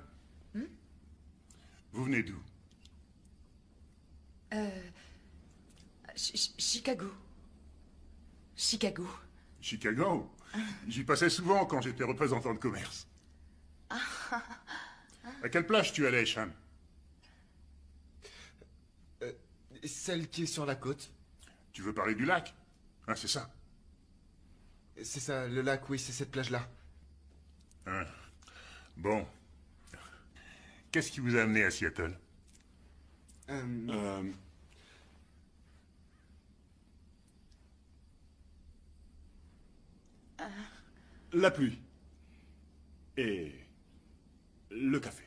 vous venez d'où? Chicago. Chicago. Chicago? J'y passais souvent quand j'étais représentant de commerce. À quelle plage tu allais, Sean? Celle qui est sur la côte. Tu veux parler du lac? Ah, c'est ça. C'est ça, le lac, oui, c'est cette plage-là. Ah. Bon. Qu'est-ce qui vous a amené à Seattle? La pluie. Et le café.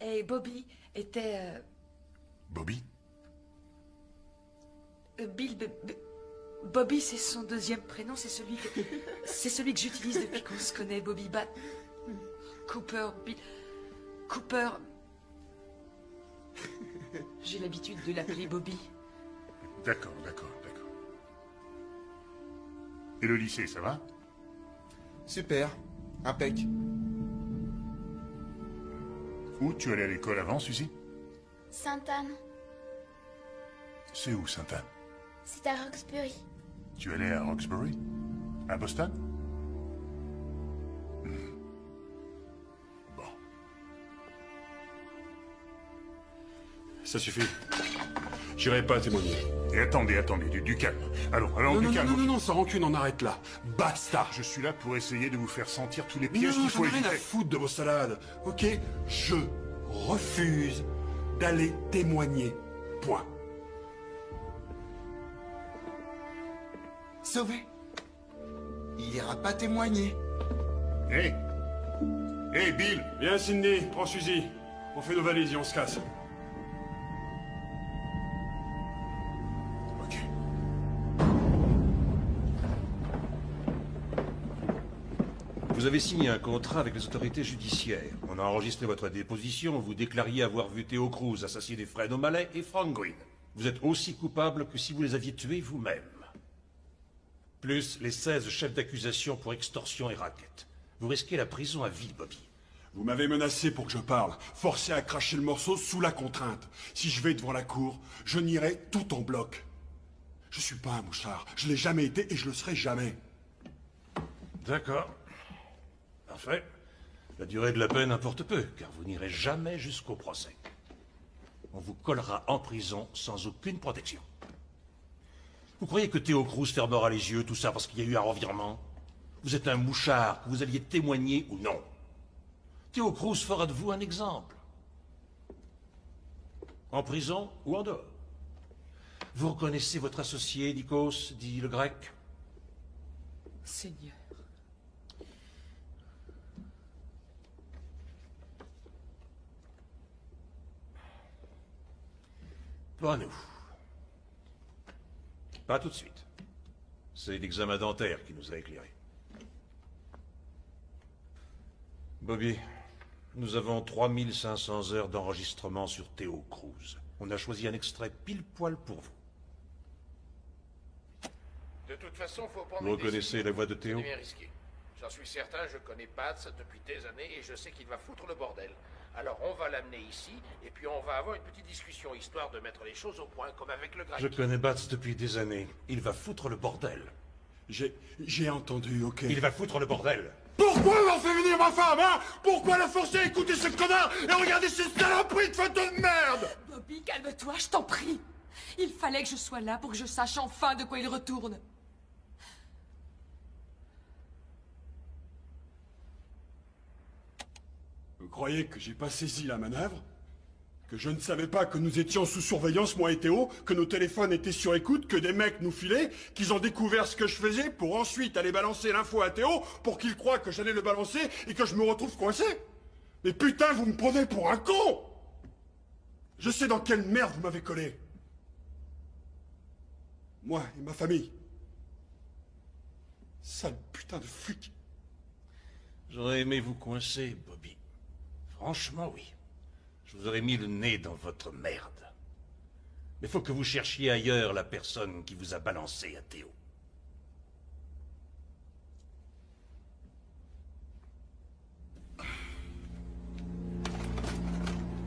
Et Bobby était... Bobby? Bobby, c'est son deuxième prénom, c'est celui que j'utilise depuis qu'on se connaît, Bobby Cooper, Cooper... J'ai l'habitude de l'appeler Bobby. D'accord. Et le lycée, ça va? Super. Impec. Où tu allais à l'école avant, Suzy? Sainte-Anne. C'est où, Sainte-Anne? C'est à Roxbury. Tu allais à Roxbury? À Boston? Bon. Ça suffit. J'irai pas témoigner. Et attendez, du calme. Allons, du calme. Non, sans rancune, on arrête là. Basta. Je suis là pour essayer de vous faire sentir tous les Mais pièges non, qu'il faut j'en ai rien à éviter. foutre de vos salades, ok? Je refuse d'aller témoigner. Point. Sauvé. Il ira pas témoigner. Hé Hé, Bill! Viens, Cindy, prends Suzy. On fait nos valises et on se casse. Ok. Vous avez signé un contrat avec les autorités judiciaires. On a enregistré votre déposition. Vous déclariez avoir vu Theo Cruz assassiner Fred O'Malley et Frank Green. Vous êtes aussi coupable que si vous les aviez tués vous-même. Plus les 16 chefs d'accusation pour extorsion et racket. Vous risquez la prison à vie, Bobby. Vous m'avez menacé pour que je parle, forcé à cracher le morceau sous la contrainte. Si je vais devant la cour, je nierai tout en bloc. Je suis pas un mouchard, je l'ai jamais été et je le serai jamais. D'accord. Parfait. La durée de la peine importe peu, car vous n'irez jamais jusqu'au procès. On vous collera en prison sans aucune protection. Vous croyez que Theo Cruz fermera les yeux, tout ça parce qu'il y a eu un revirement? Vous êtes un mouchard, que vous alliez témoigner ou non. Theo Cruz fera de vous un exemple. En prison ou en dehors. Vous reconnaissez votre associé, Nikos, dit le grec? Seigneur. Pas nous. Pas tout de suite. C'est l'examen dentaire qui nous a éclairés. Bobby, nous avons 3500 heures d'enregistrement sur Theo Cruz. On a choisi un extrait pile poil pour vous. De toute façon, faut prendre Vous reconnaissez la voix de Theo? C'est bien risqué. J'en suis certain, je connais Bats depuis des années et je sais qu'il va foutre le bordel. Alors on va l'amener ici et puis on va avoir une petite discussion histoire de mettre les choses au point comme avec le grec. Je connais Bats depuis des années. Il va foutre le bordel. J'ai entendu, ok. Il va foutre le bordel. Pourquoi avoir fait venir ma femme, hein? Pourquoi la forcer à écouter ce connard et regarder ces saloperies de photos de merde? Bobby, calme-toi, je t'en prie. Il fallait que je sois là pour que je sache enfin de quoi il retourne. Vous croyez que j'ai pas saisi la manœuvre? Que je ne savais pas que nous étions sous surveillance, moi et Théo, que nos téléphones étaient sur écoute, que des mecs nous filaient, qu'ils ont découvert ce que je faisais pour ensuite aller balancer l'info à Théo pour qu'il croie que j'allais le balancer et que je me retrouve coincé? Mais putain, vous me prenez pour un con! Je sais dans quelle merde vous m'avez collé. Moi et ma famille. Sale putain de flic. J'aurais aimé vous coincer, Bobby. Franchement, oui. Je vous aurais mis le nez dans votre merde. Mais faut que vous cherchiez ailleurs la personne qui vous a balancé à Théo.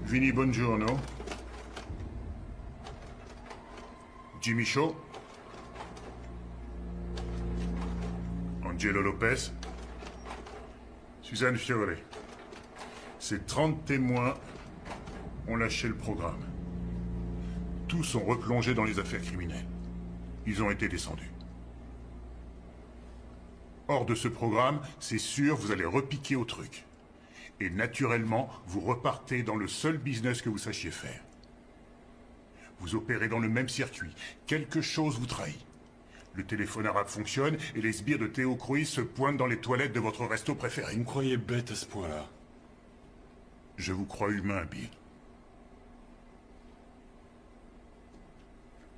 Vinny Bongiorno. Jimmy Shaw. Angelo Lopez. Suzanne Fiore. Ces 30 témoins ont lâché le programme. Tous ont replongé dans les affaires criminelles. Ils ont été descendus. Hors de ce programme, c'est sûr, vous allez repiquer au truc. Et naturellement, vous repartez dans le seul business que vous sachiez faire. Vous opérez dans le même circuit. Quelque chose vous trahit. Le téléphone arabe fonctionne et les sbires de Theo Cruz se pointent dans les toilettes de votre resto préféré. Vous me croyez bête à ce point-là? Je vous crois humain, Bill.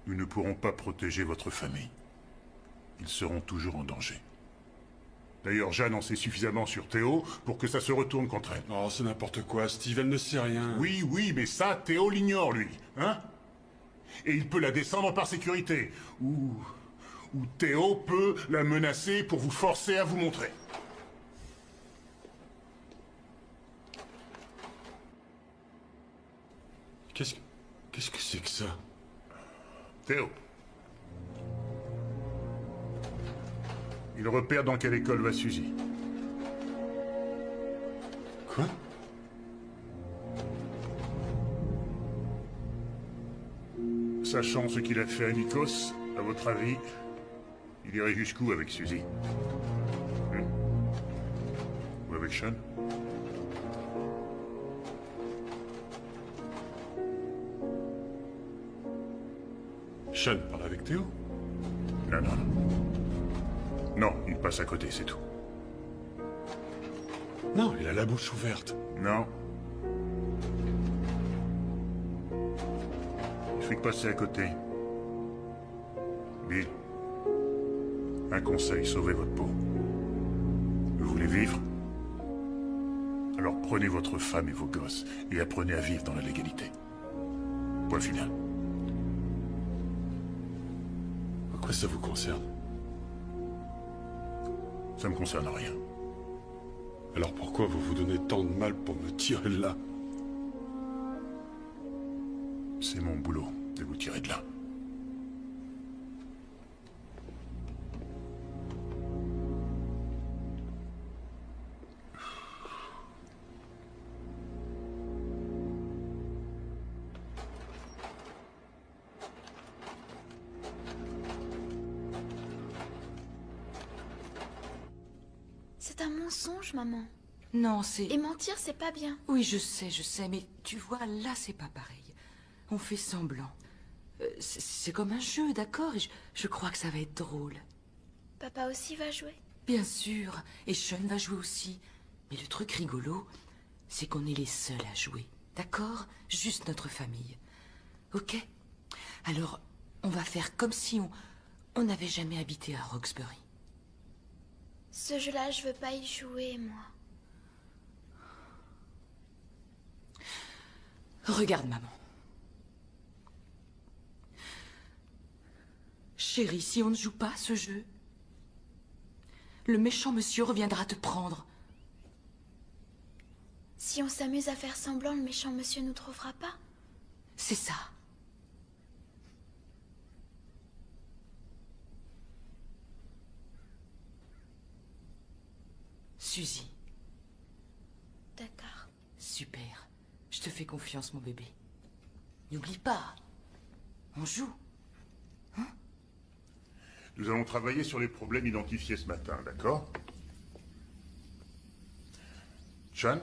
Nous ne pourrons pas protéger votre famille. Ils seront toujours en danger. D'ailleurs, Jeanne en sait suffisamment sur Théo pour que ça se retourne contre elle. Oh, c'est n'importe quoi, Steve, elle ne sait rien. Oui, oui, mais ça, Théo l'ignore, lui. Hein? Et il peut la descendre par sécurité. Ou Théo peut la menacer pour vous forcer à vous montrer. Qu'est-ce que c'est que ça? Théo. Il repère dans quelle école va Suzy. Quoi? Sachant ce qu'il a fait à Nikos, à votre avis, il irait jusqu'où avec Suzy? Ou avec Sean? Sean parle avec Théo? Non, non. Non, il passe à côté, c'est tout. Non, il a la bouche ouverte. Non. Il fait que passer à côté. Bill, un conseil, sauvez votre peau. Vous voulez vivre? Alors prenez votre femme et vos gosses et apprenez à vivre dans la légalité. Point final. À quoi ça vous concerne? Ça me concerne rien. Alors pourquoi vous vous donnez tant de mal pour me tirer de là? C'est mon boulot de vous tirer de là. C'est un mensonge, maman. Non, c'est... Et mentir, c'est pas bien. Oui, je sais, mais tu vois, là, c'est pas pareil. On fait semblant. C'est comme un jeu, d'accord? Et je crois que ça va être drôle. Papa aussi va jouer. Bien sûr, et Sean va jouer aussi. Mais le truc rigolo, c'est qu'on est les seuls à jouer, d'accord? Juste notre famille. Ok? Alors, on va faire comme si on n'avait jamais habité à Roxbury. Ce jeu-là, je veux pas y jouer, moi. Regarde, maman. Chérie, si on ne joue pas à ce jeu, le méchant monsieur reviendra te prendre. Si on s'amuse à faire semblant, le méchant monsieur nous trouvera pas. C'est ça. Suzy. D'accord. Super. Je te fais confiance, mon bébé. N'oublie pas. On joue. Nous allons travailler sur les problèmes identifiés ce matin, d'accord? Sean?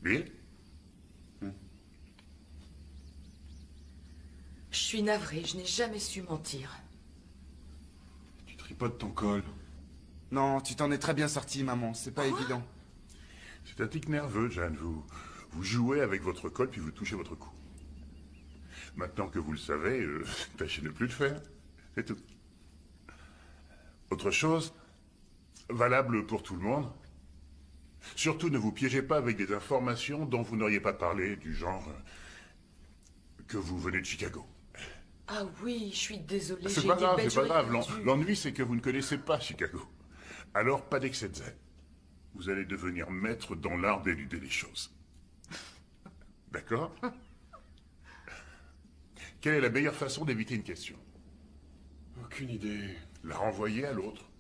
Bill? Je suis navrée, je n'ai jamais su mentir. Tu tripotes ton col. Non, tu t'en es très bien sorti, maman. C'est pas évident. C'est un tic nerveux, Jeanne. Vous jouez avec votre col puis vous touchez votre cou. Maintenant que vous le savez, tâchez de ne plus le faire. C'est tout. Autre chose, valable pour tout le monde. Surtout ne vous piégez pas avec des informations dont vous n'auriez pas parlé, du genre que vous venez de Chicago. Ah oui, je suis désolée. C'est j'ai pas été grave, bête, c'est pas j'aurais grave. pas dû. L'ennui, c'est que vous ne connaissez pas Chicago. Alors, pas d'excès de zèle. Vous allez devenir maître dans l'art d'éluder les choses. D'accord? Quelle est la meilleure façon d'éviter une question? Aucune idée. La renvoyer à l'autre.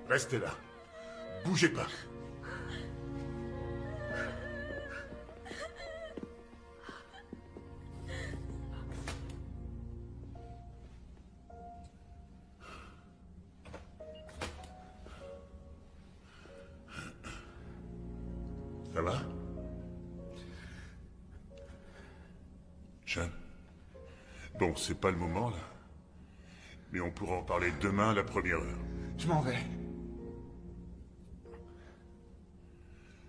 Restez là. Bougez pas. Ça va? Sean? Bon, c'est pas le moment, là. Mais on pourra en parler demain à la première heure. Je m'en vais.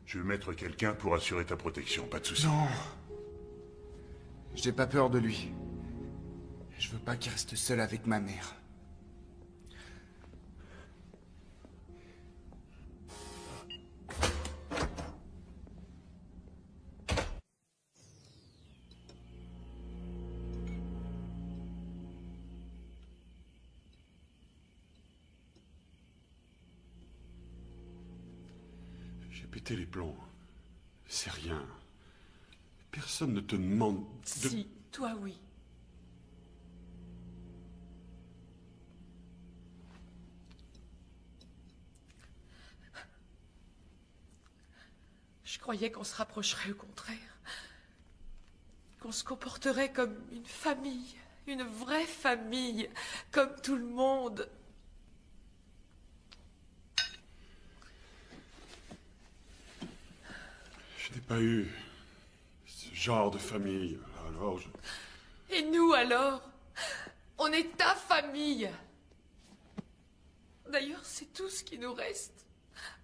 Je vais mettre quelqu'un pour assurer ta protection, pas de souci. Non. J'ai pas peur de lui. Je veux pas qu'il reste seul avec ma mère. J'ai pété les plombs. C'est rien. Personne ne te demande de... Si, toi oui. Je croyais qu'on se rapprocherait au contraire. Qu'on se comporterait comme une famille, une vraie famille, comme tout le monde. Je n'ai pas eu ce genre de famille, alors je... Et nous alors? On est ta famille. D'ailleurs, c'est tout ce qui nous reste.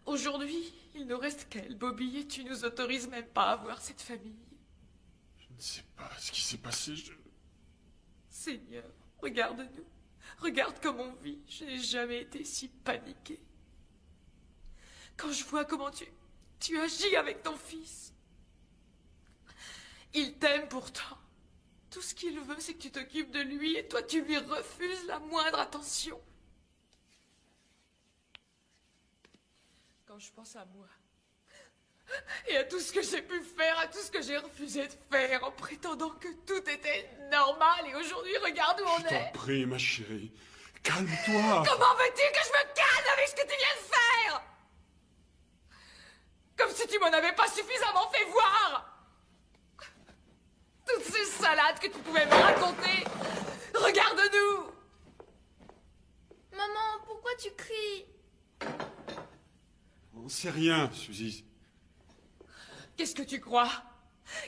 Aujourd'hui, il nous reste qu'elle, Bobby, et tu nous autorises même pas à voir cette famille. Je ne sais pas ce qui s'est passé, Seigneur, regarde-nous. Regarde comme on vit. Je n'ai jamais été si paniquée. Quand je vois comment tu agis avec ton fils. Il t'aime pourtant. Tout ce qu'il veut, c'est que tu t'occupes de lui et toi, tu lui refuses la moindre attention. Quand je pense à moi, et à tout ce que j'ai pu faire, à tout ce que j'ai refusé de faire, en prétendant que tout était normal, et aujourd'hui, regarde où on Je est. t'en prie, ma chérie. Calme-toi. Comment veux-tu que je me calme avec ce que tu viens de faire? Comme si tu m'en avais pas suffisamment fait voir. Toutes ces salades que tu pouvais me raconter. Regarde-nous. Maman, pourquoi tu cries? On sait rien, Suzy. Qu'est-ce que tu crois?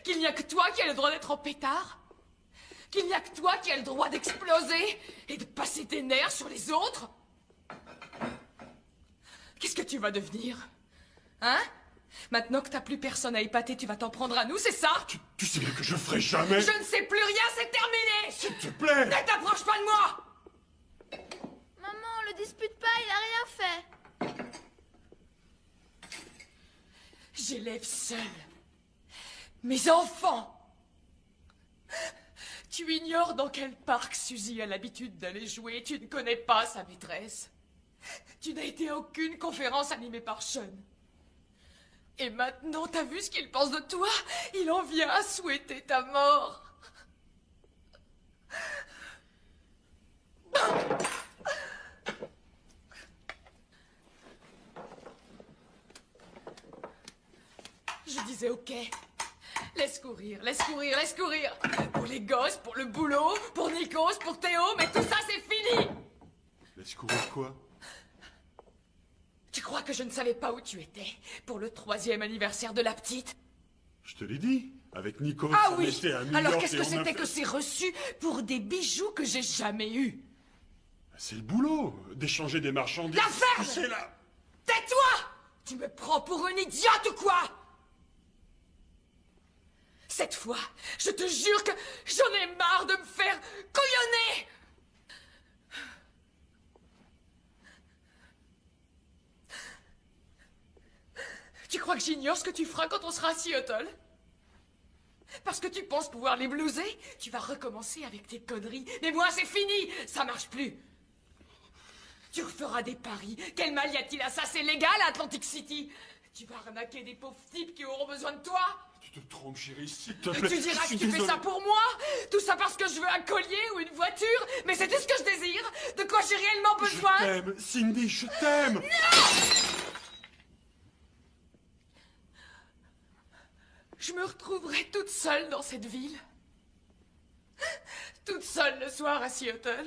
Qu'il n'y a que toi qui as le droit d'être en pétard? Qu'il n'y a que toi qui as le droit d'exploser et de passer tes nerfs sur les autres? Qu'est-ce que tu vas devenir? Hein? Maintenant que t'as plus personne à épater, tu vas t'en prendre à nous, c'est ça? Tu sais bien que je ferai jamais... Je ne sais plus rien, c'est terminé! S'il te plaît! Ne t'approche pas de moi! Maman, le dispute pas, il a rien fait. J'élève seule mes enfants. Tu ignores dans quel parc Suzy a l'habitude d'aller jouer. Tu ne connais pas sa maîtresse. Tu n'as été à aucune conférence animée par Sean. Et maintenant, t'as vu ce qu'il pense de toi? Il en vient à souhaiter ta mort. Je disais ok. Laisse courir, laisse courir, laisse courir. Pour les gosses, pour le boulot, pour Nikos, pour Théo, mais tout ça c'est fini. Laisse courir quoi? Tu crois que je ne savais pas où tu étais pour le 3e anniversaire de la petite? Je te l'ai dit. Avec Nico, Ah on oui. était à New Alors York qu'est-ce et que on a c'était fait- que ces reçus pour des bijoux que j'ai jamais eus? C'est le boulot, d'échanger des marchandises. La ferme! C'est là. Tais-toi! Tu me prends pour une idiote ou quoi? Cette fois, je te jure que j'en ai marre de me faire couillonner! Tu crois que j'ignore ce que tu feras quand on sera à Seattle? Parce que tu penses pouvoir les blouser? Tu vas recommencer avec tes conneries. Mais moi, c'est fini! Ça marche plus! Tu referas des paris. Quel mal y a-t-il à ça? C'est légal à Atlantic City. Tu vas arnaquer des pauvres types qui auront besoin de toi. Tu te trompes, chérie, s'il te plaît. Tu diras Je que suis tu fais désolé. ça pour moi. Tout ça parce que je veux un collier ou une voiture. Mais c'est tout ce que je désire. De quoi j'ai réellement besoin. Je t'aime, Cindy, je t'aime. Je me retrouverai toute seule dans cette ville. Toute seule le soir à Seattle.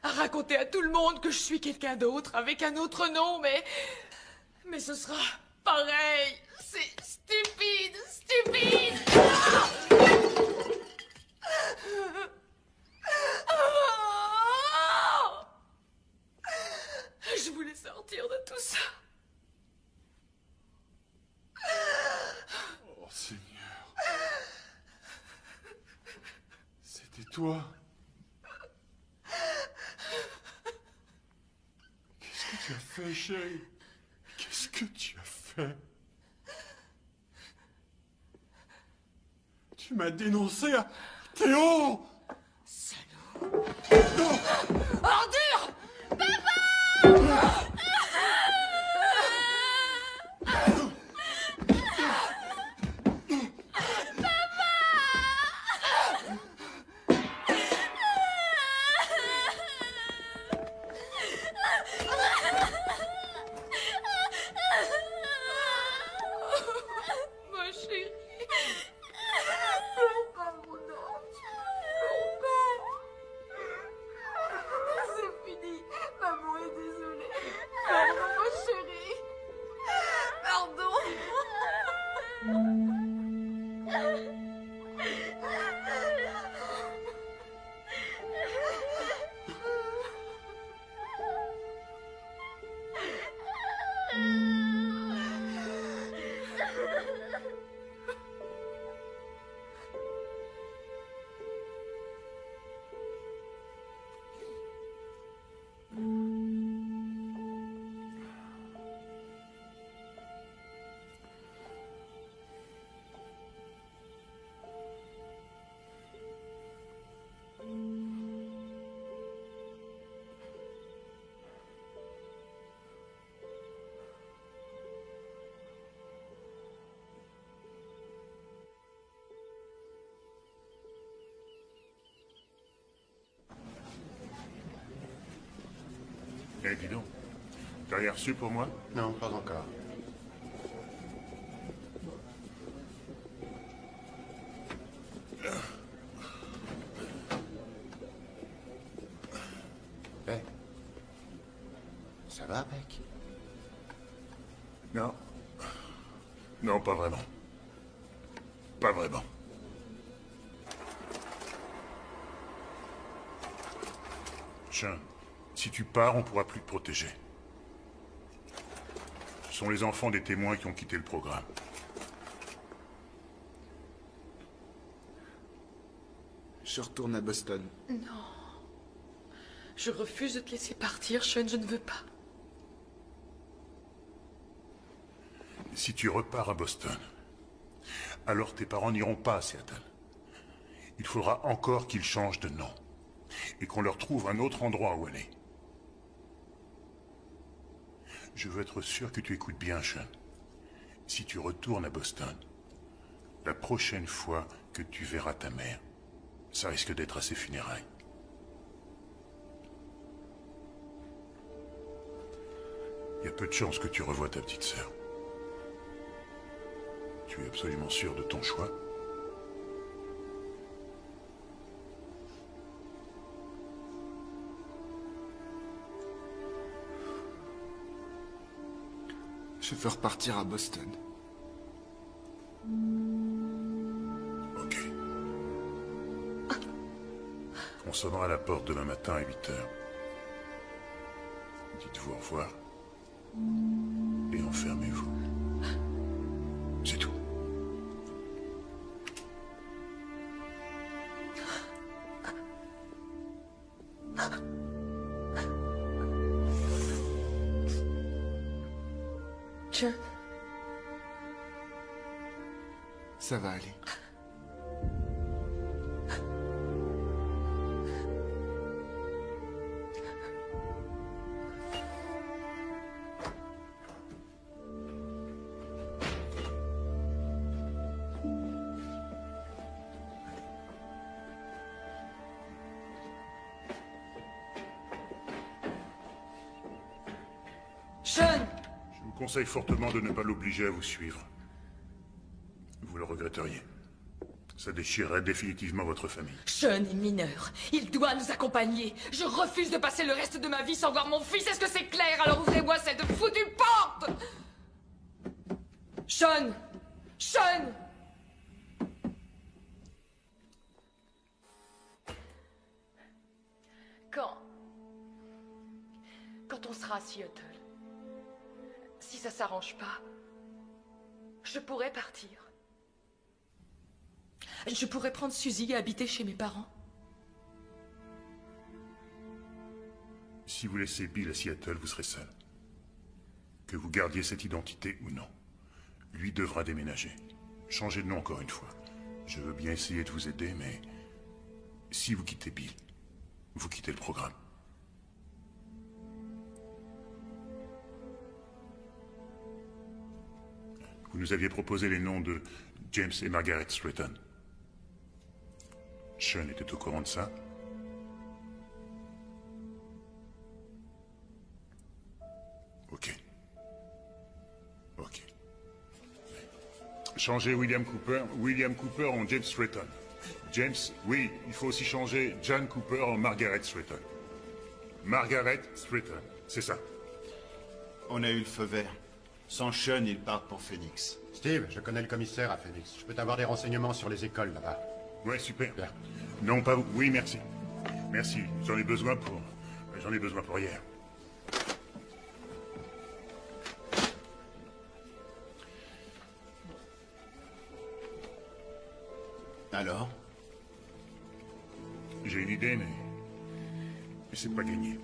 À raconter à tout le monde que je suis quelqu'un d'autre, avec un autre nom, mais ce sera pareil. C'est stupide, stupide. Ah! Je voulais sortir de tout ça. Oh, Seigneur. C'était toi. Qu'est-ce que tu as fait, chérie? Qu'est-ce que tu as fait? Tu m'as dénoncé à Théo! Salaud! Non! Ordure! Eh, dis donc. T'as rien reçu pour moi? Non, pas encore. Eh. Ça va, Beck? Non. Non, pas vraiment. Pas vraiment. Sean, si tu pars, on pourra plus te protéger. Ce sont les enfants des témoins qui ont quitté le programme. Je retourne à Boston. Non. Je refuse de te laisser partir, Sean, je ne veux pas. Si tu repars à Boston, alors tes parents n'iront pas à Seattle. Il faudra encore qu'ils changent de nom. Et qu'on leur trouve un autre endroit où aller. Je veux être sûr que tu écoutes bien, Sean. Si tu retournes à Boston, la prochaine fois que tu verras ta mère, ça risque d'être à ses funérailles. Il y a peu de chances que tu revoies ta petite sœur. Tu es absolument sûr de ton choix? Je veux repartir à Boston. Ok. On sonnera à la porte demain matin à 8 heures. Dites-vous au revoir. Et enfermez-vous. C'est tout. Sean. Ça va aller. Sean! Je vous conseille fortement de ne pas l'obliger à vous suivre. Vous le regretteriez. Ça déchirerait définitivement votre famille. Sean est mineur. Il doit nous accompagner. Je refuse de passer le reste de ma vie sans voir mon fils. Est-ce que c'est clair? Alors ouvrez-moi cette foutue porte! Sean! Sean! Quand on sera à Seattle, si ça s'arrange pas, je pourrais partir. Je pourrais prendre Suzy et habiter chez mes parents. Si vous laissez Bill à Seattle, vous serez seul. Que vous gardiez cette identité ou non. Lui devra déménager. Changer de nom encore une fois. Je veux bien essayer de vous aider, mais... si vous quittez Bill, vous quittez le programme. Vous nous aviez proposé les noms de James et Margaret Stratton. Sean était au courant de ça? Ok. Ok. Changer William Cooper en James Stratton. James, oui, il faut aussi changer John Cooper en Margaret Stratton. Margaret Stratton, c'est ça. On a eu le feu vert. Sans Sean, ils partent pour Phoenix. Steve, je connais le commissaire à Phoenix. Je peux t'avoir des renseignements sur les écoles là-bas. Ouais, super. Bien. Non, pas vous. Oui, merci. Merci. J'en ai besoin pour hier. Alors? J'ai une idée, mais c'est pas gagné.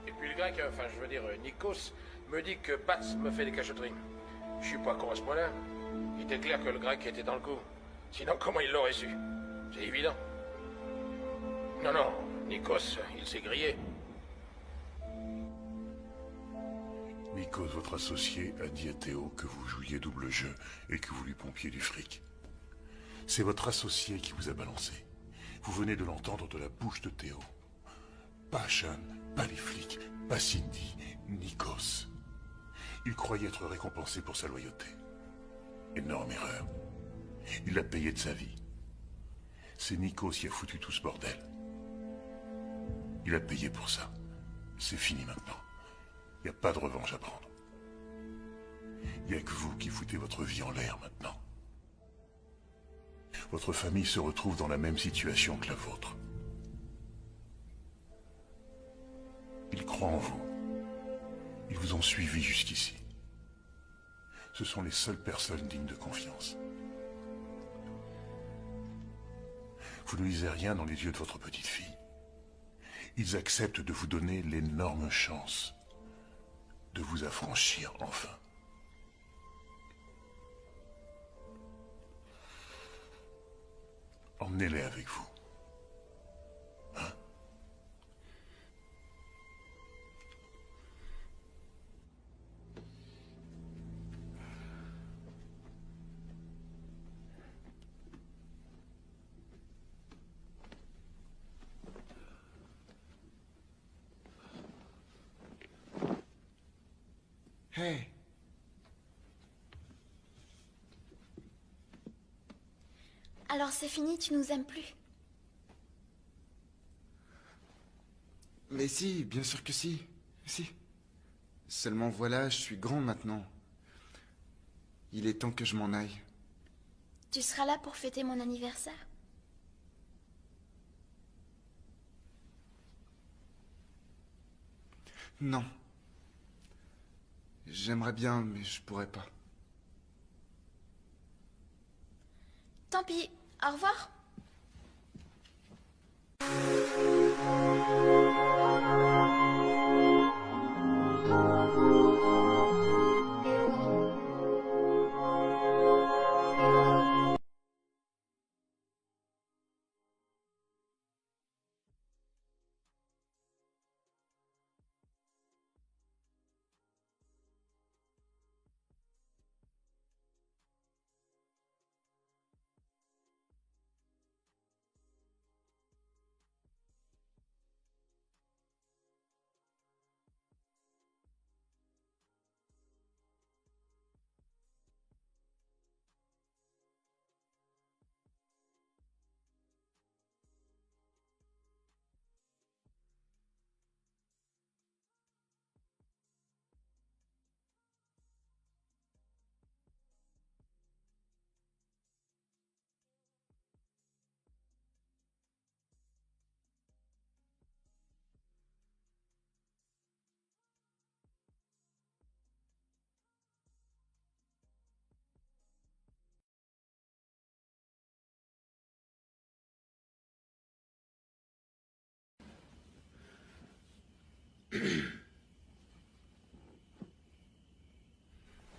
Et puis le grec, enfin je veux dire Nikos, me dit que Batz me fait des cachotteries. Je suis pas con à ce point-là. Il était clair que le grec était dans le coup. Sinon, comment il l'aurait su? C'est évident. Non, non, Nikos, il s'est grillé. Nikos, votre associé, a dit à Théo que vous jouiez double jeu et que vous lui pompiez du fric. C'est votre associé qui vous a balancé. Vous venez de l'entendre de la bouche de Théo. Pas Sean, pas les flics, pas Cindy, Nikos. Il croyait être récompensé pour sa loyauté. Énorme erreur. Il l'a payé de sa vie. C'est Nikos qui a foutu tout ce bordel. Il a payé pour ça. C'est fini maintenant. Il n'y a pas de revanche à prendre. Il n'y a que vous qui foutez votre vie en l'air maintenant. Votre famille se retrouve dans la même situation que la vôtre. Ils croient en vous. Ils vous ont suivi jusqu'ici. Ce sont les seules personnes dignes de confiance. Vous ne lisez rien dans les yeux de votre petite fille. Ils acceptent de vous donner l'énorme chance de vous affranchir enfin. Emmenez-les avec vous. Hein? Hey. Alors c'est fini, tu nous aimes plus? Mais si, bien sûr que si. Si. Seulement voilà, je suis grand maintenant. Il est temps que je m'en aille. Tu seras là pour fêter mon anniversaire? Non. J'aimerais bien, mais je pourrais pas. Tant pis, au revoir.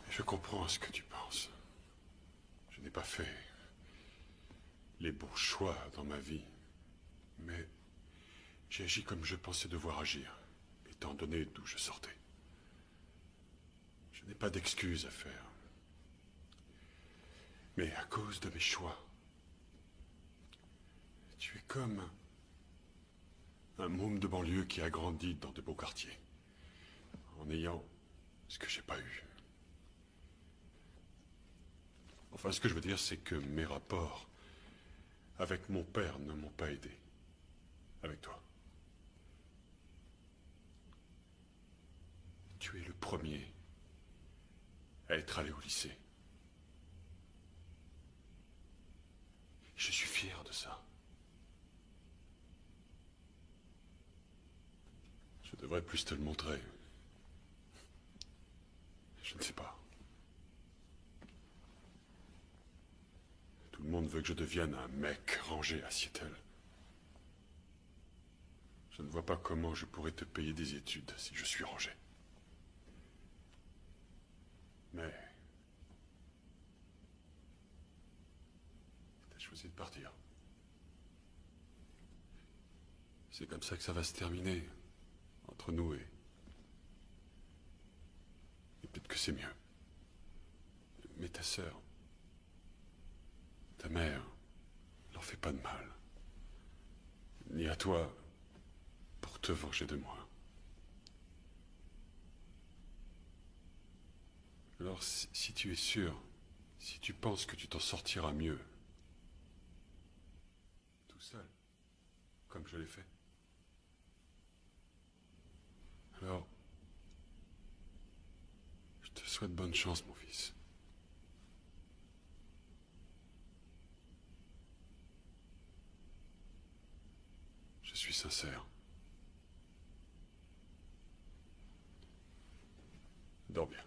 Je comprends ce que tu penses. Je n'ai pas fait les bons choix dans ma vie, mais j'ai agi comme je pensais devoir agir, étant donné d'où je sortais. Je n'ai pas d'excuses à faire. Mais à cause de mes choix, tu es comme un môme de banlieue qui a grandi dans de beaux quartiers, en ayant ce que j'ai pas eu. Enfin, ce que je veux dire, c'est que mes rapports avec mon père ne m'ont pas aidé. Avec toi. Tu es le premier à être allé au lycée. Je suis fier de ça. Je devrais plus te le montrer. Je ne sais pas. Tout le monde veut que je devienne un mec rangé à Seattle. Je ne vois pas comment je pourrais te payer des études si je suis rangé. de partir. C'est comme ça que ça va se terminer. Entre nous et peut-être que c'est mieux. Mais ta sœur, ta mère, leur fait pas de mal. Ni à toi, pour te venger de moi. Alors, si tu es sûr, si tu penses que tu t'en sortiras mieux, tout seul, comme je l'ai fait, alors, je te souhaite bonne chance, mon fils. Je suis sincère. Dors bien.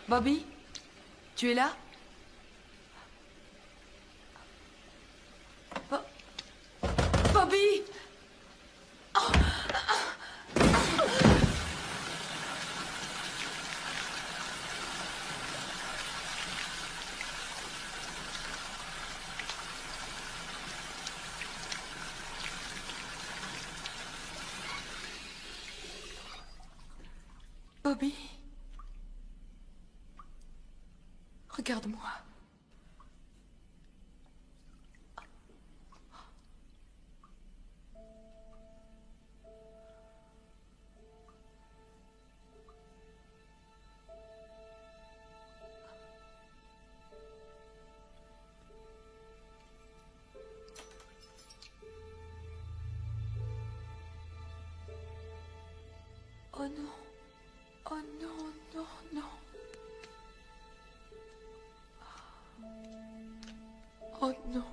Bobby, tu es là? Bobby! Bobby? Regarde-moi. Oh non. Oh non, non, non. Oh non,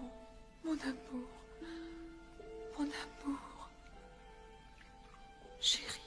mon amour. Mon amour. Chérie.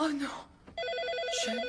Oh non. Sean.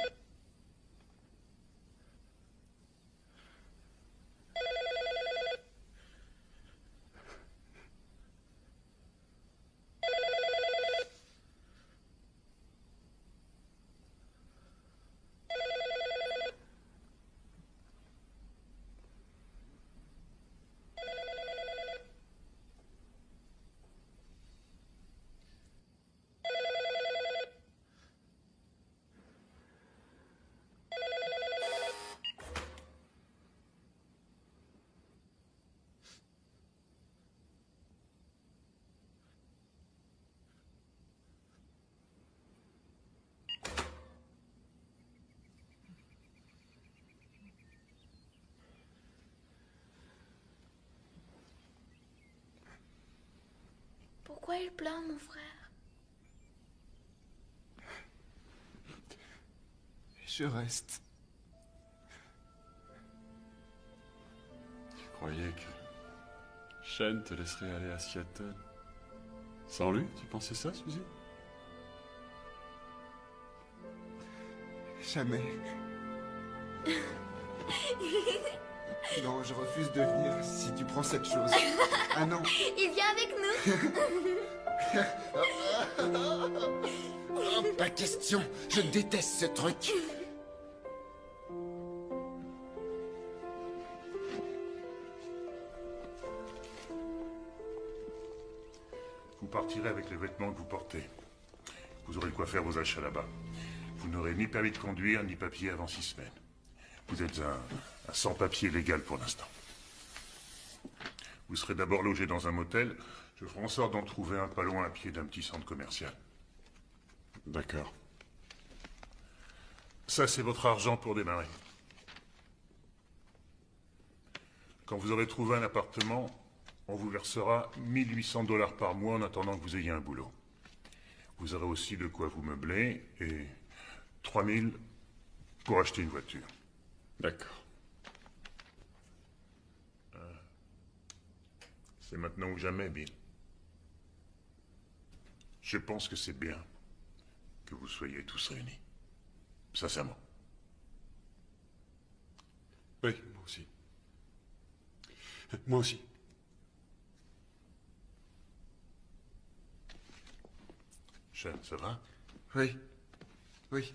Pourquoi il pleure, mon frère? Je reste. Tu croyais que Sean te laisserait aller à Seattle sans lui? Tu pensais ça, Suzy? Jamais. Non, je refuse de venir si tu prends cette chose. Ah non. Il vient avec nous. Oh, pas question. Je déteste ce truc. Vous partirez avec les vêtements que vous portez. Vous aurez de quoi faire vos achats là-bas. Vous n'aurez ni permis de conduire, ni papier avant 6 semaines. Vous êtes un sans-papier légal pour l'instant. Vous serez d'abord logé dans un motel. Je ferai en sorte d'en trouver un pas loin à pied d'un petit centre commercial. D'accord. Ça, c'est votre argent pour démarrer. Quand vous aurez trouvé un appartement, on vous versera 1800 $ par mois en attendant que vous ayez un boulot. Vous aurez aussi de quoi vous meubler et 3000 pour acheter une voiture. D'accord. C'est maintenant ou jamais, Bill. Je pense que c'est bien que vous soyez tous réunis. Sincèrement. Oui, moi aussi. Moi aussi. Sean, ça va? Oui. Oui.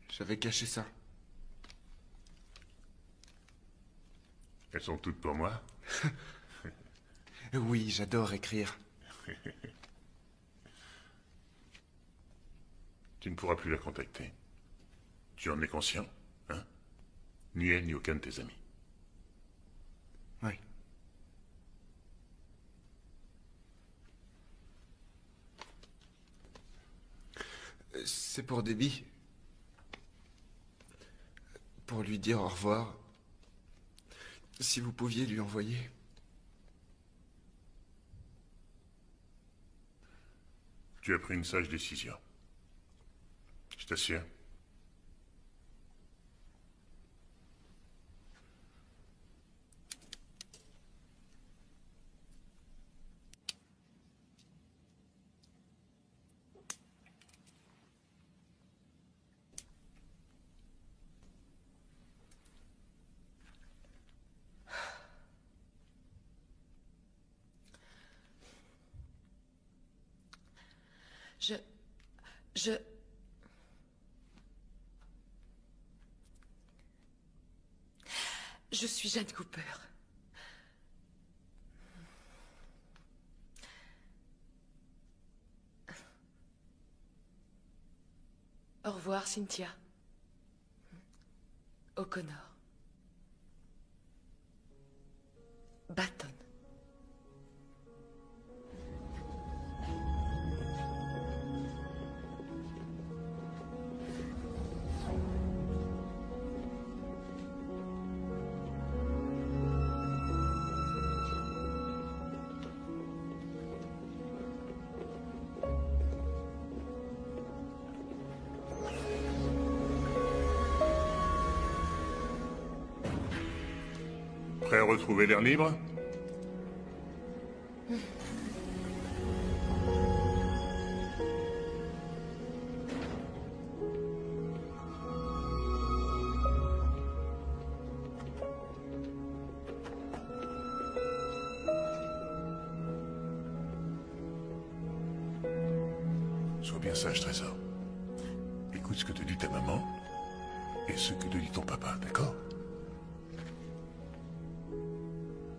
J'avais caché ça. Elles sont toutes pour moi? Oui, j'adore écrire. Tu ne pourras plus la contacter. Tu en es conscient, hein? Ni elle, ni aucun de tes amis. Oui. C'est pour Debbie. Pour lui dire au revoir. Si vous pouviez lui envoyer. Tu as pris une sage décision. Je t'assure. Je suis Jeanne Cooper. Au revoir, Cynthia. O'Connor. Baton. Prêt à retrouver l'air libre? bien sage, Trésor. Écoute ce que te dit ta maman et ce que te dit ton papa, d'accord?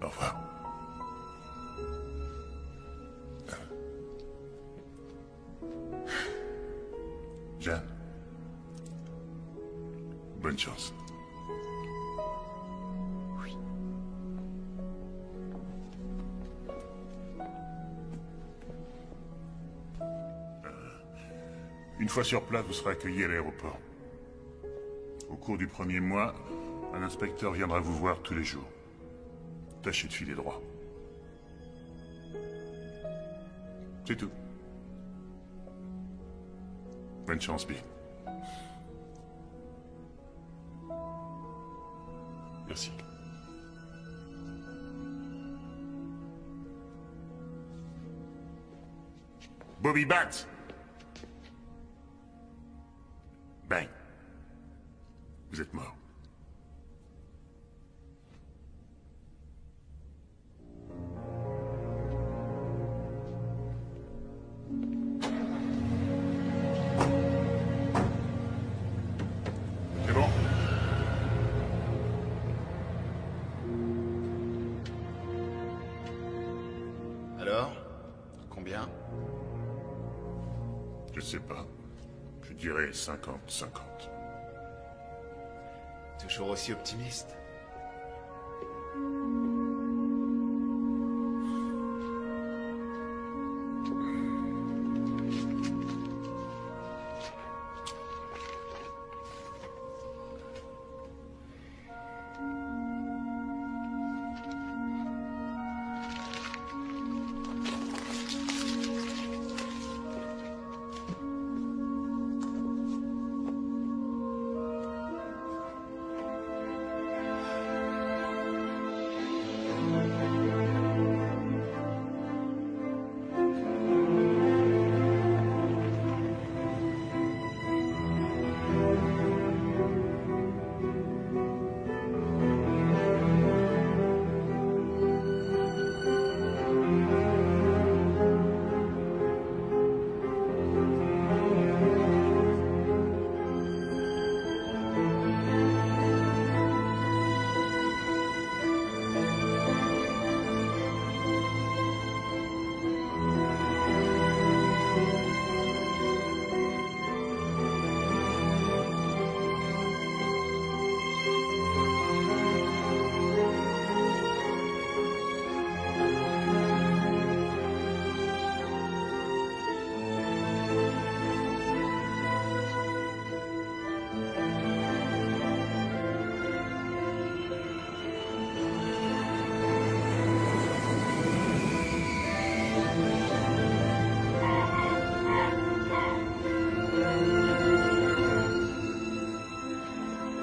Au revoir. Jeanne, bonne chance. Une fois sur place, vous serez accueilli à l'aéroport. Au cours du premier mois, un inspecteur viendra vous voir tous les jours. Tâchez de filer droit. C'est tout. Bonne chance, Bill. Merci. Bobby Batts! Bang. Vous êtes mort. C'est bon? Alors? Combien? Je sais pas. Je dirais 50-50. Toujours aussi optimiste.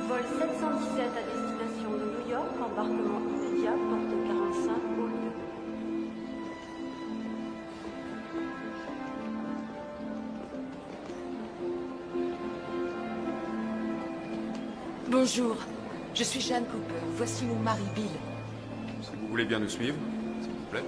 Vol 717 à destination de New York, embarquement immédiat, porte 45, hall 2. Bonjour, je suis Jeanne Cooper. Voici mon mari Bill. Si vous voulez bien nous suivre, s'il vous plaît.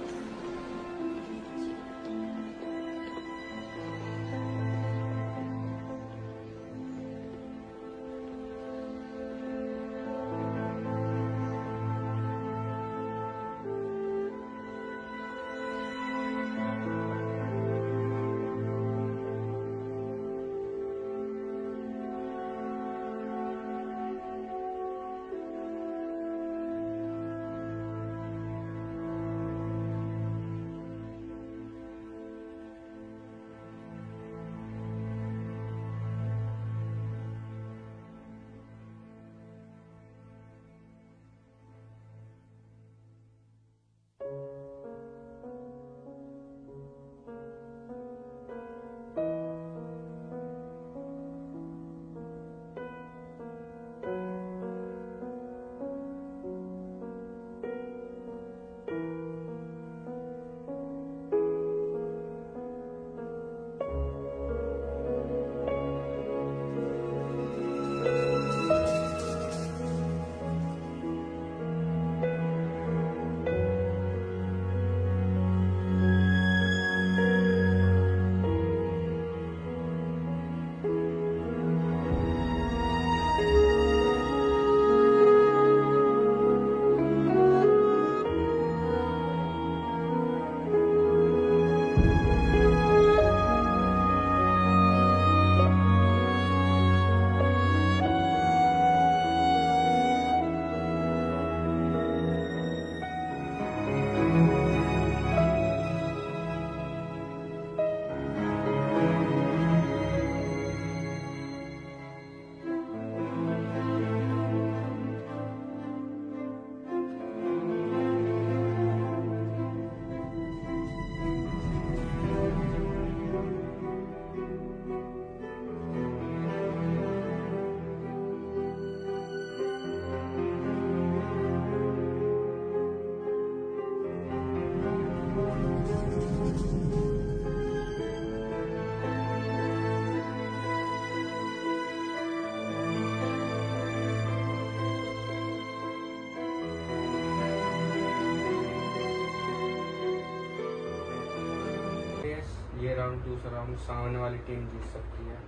दूसरा राउंड सामने वाली टीम जीत सकती है।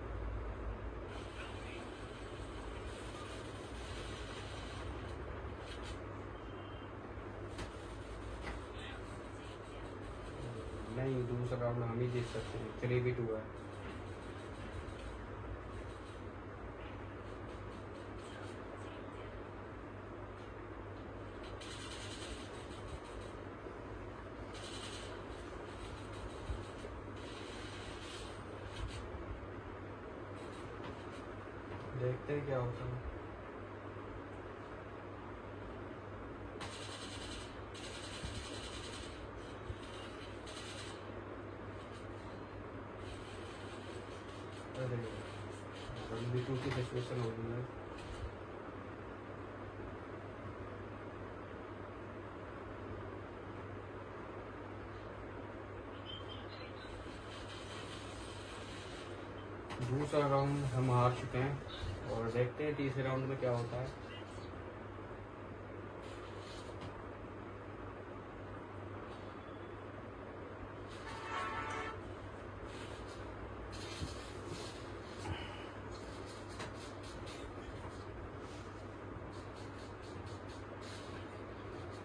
नहीं, दूसरा राउंड हम ही जीत सकते हैं। 3v2 है। देखते हैं क्या होता है। अरे 1v2 की सिचुएशन हो गई है। दूसरा राउंड हम हार चुके हैं और देखते हैं तीसरे राउंड में क्या होता है।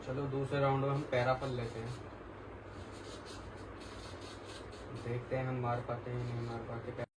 चलो दूसरे राउंड में हम पैराफल लेते हैं। देखते हैं हम मार पाते हैं नहीं मार पाते।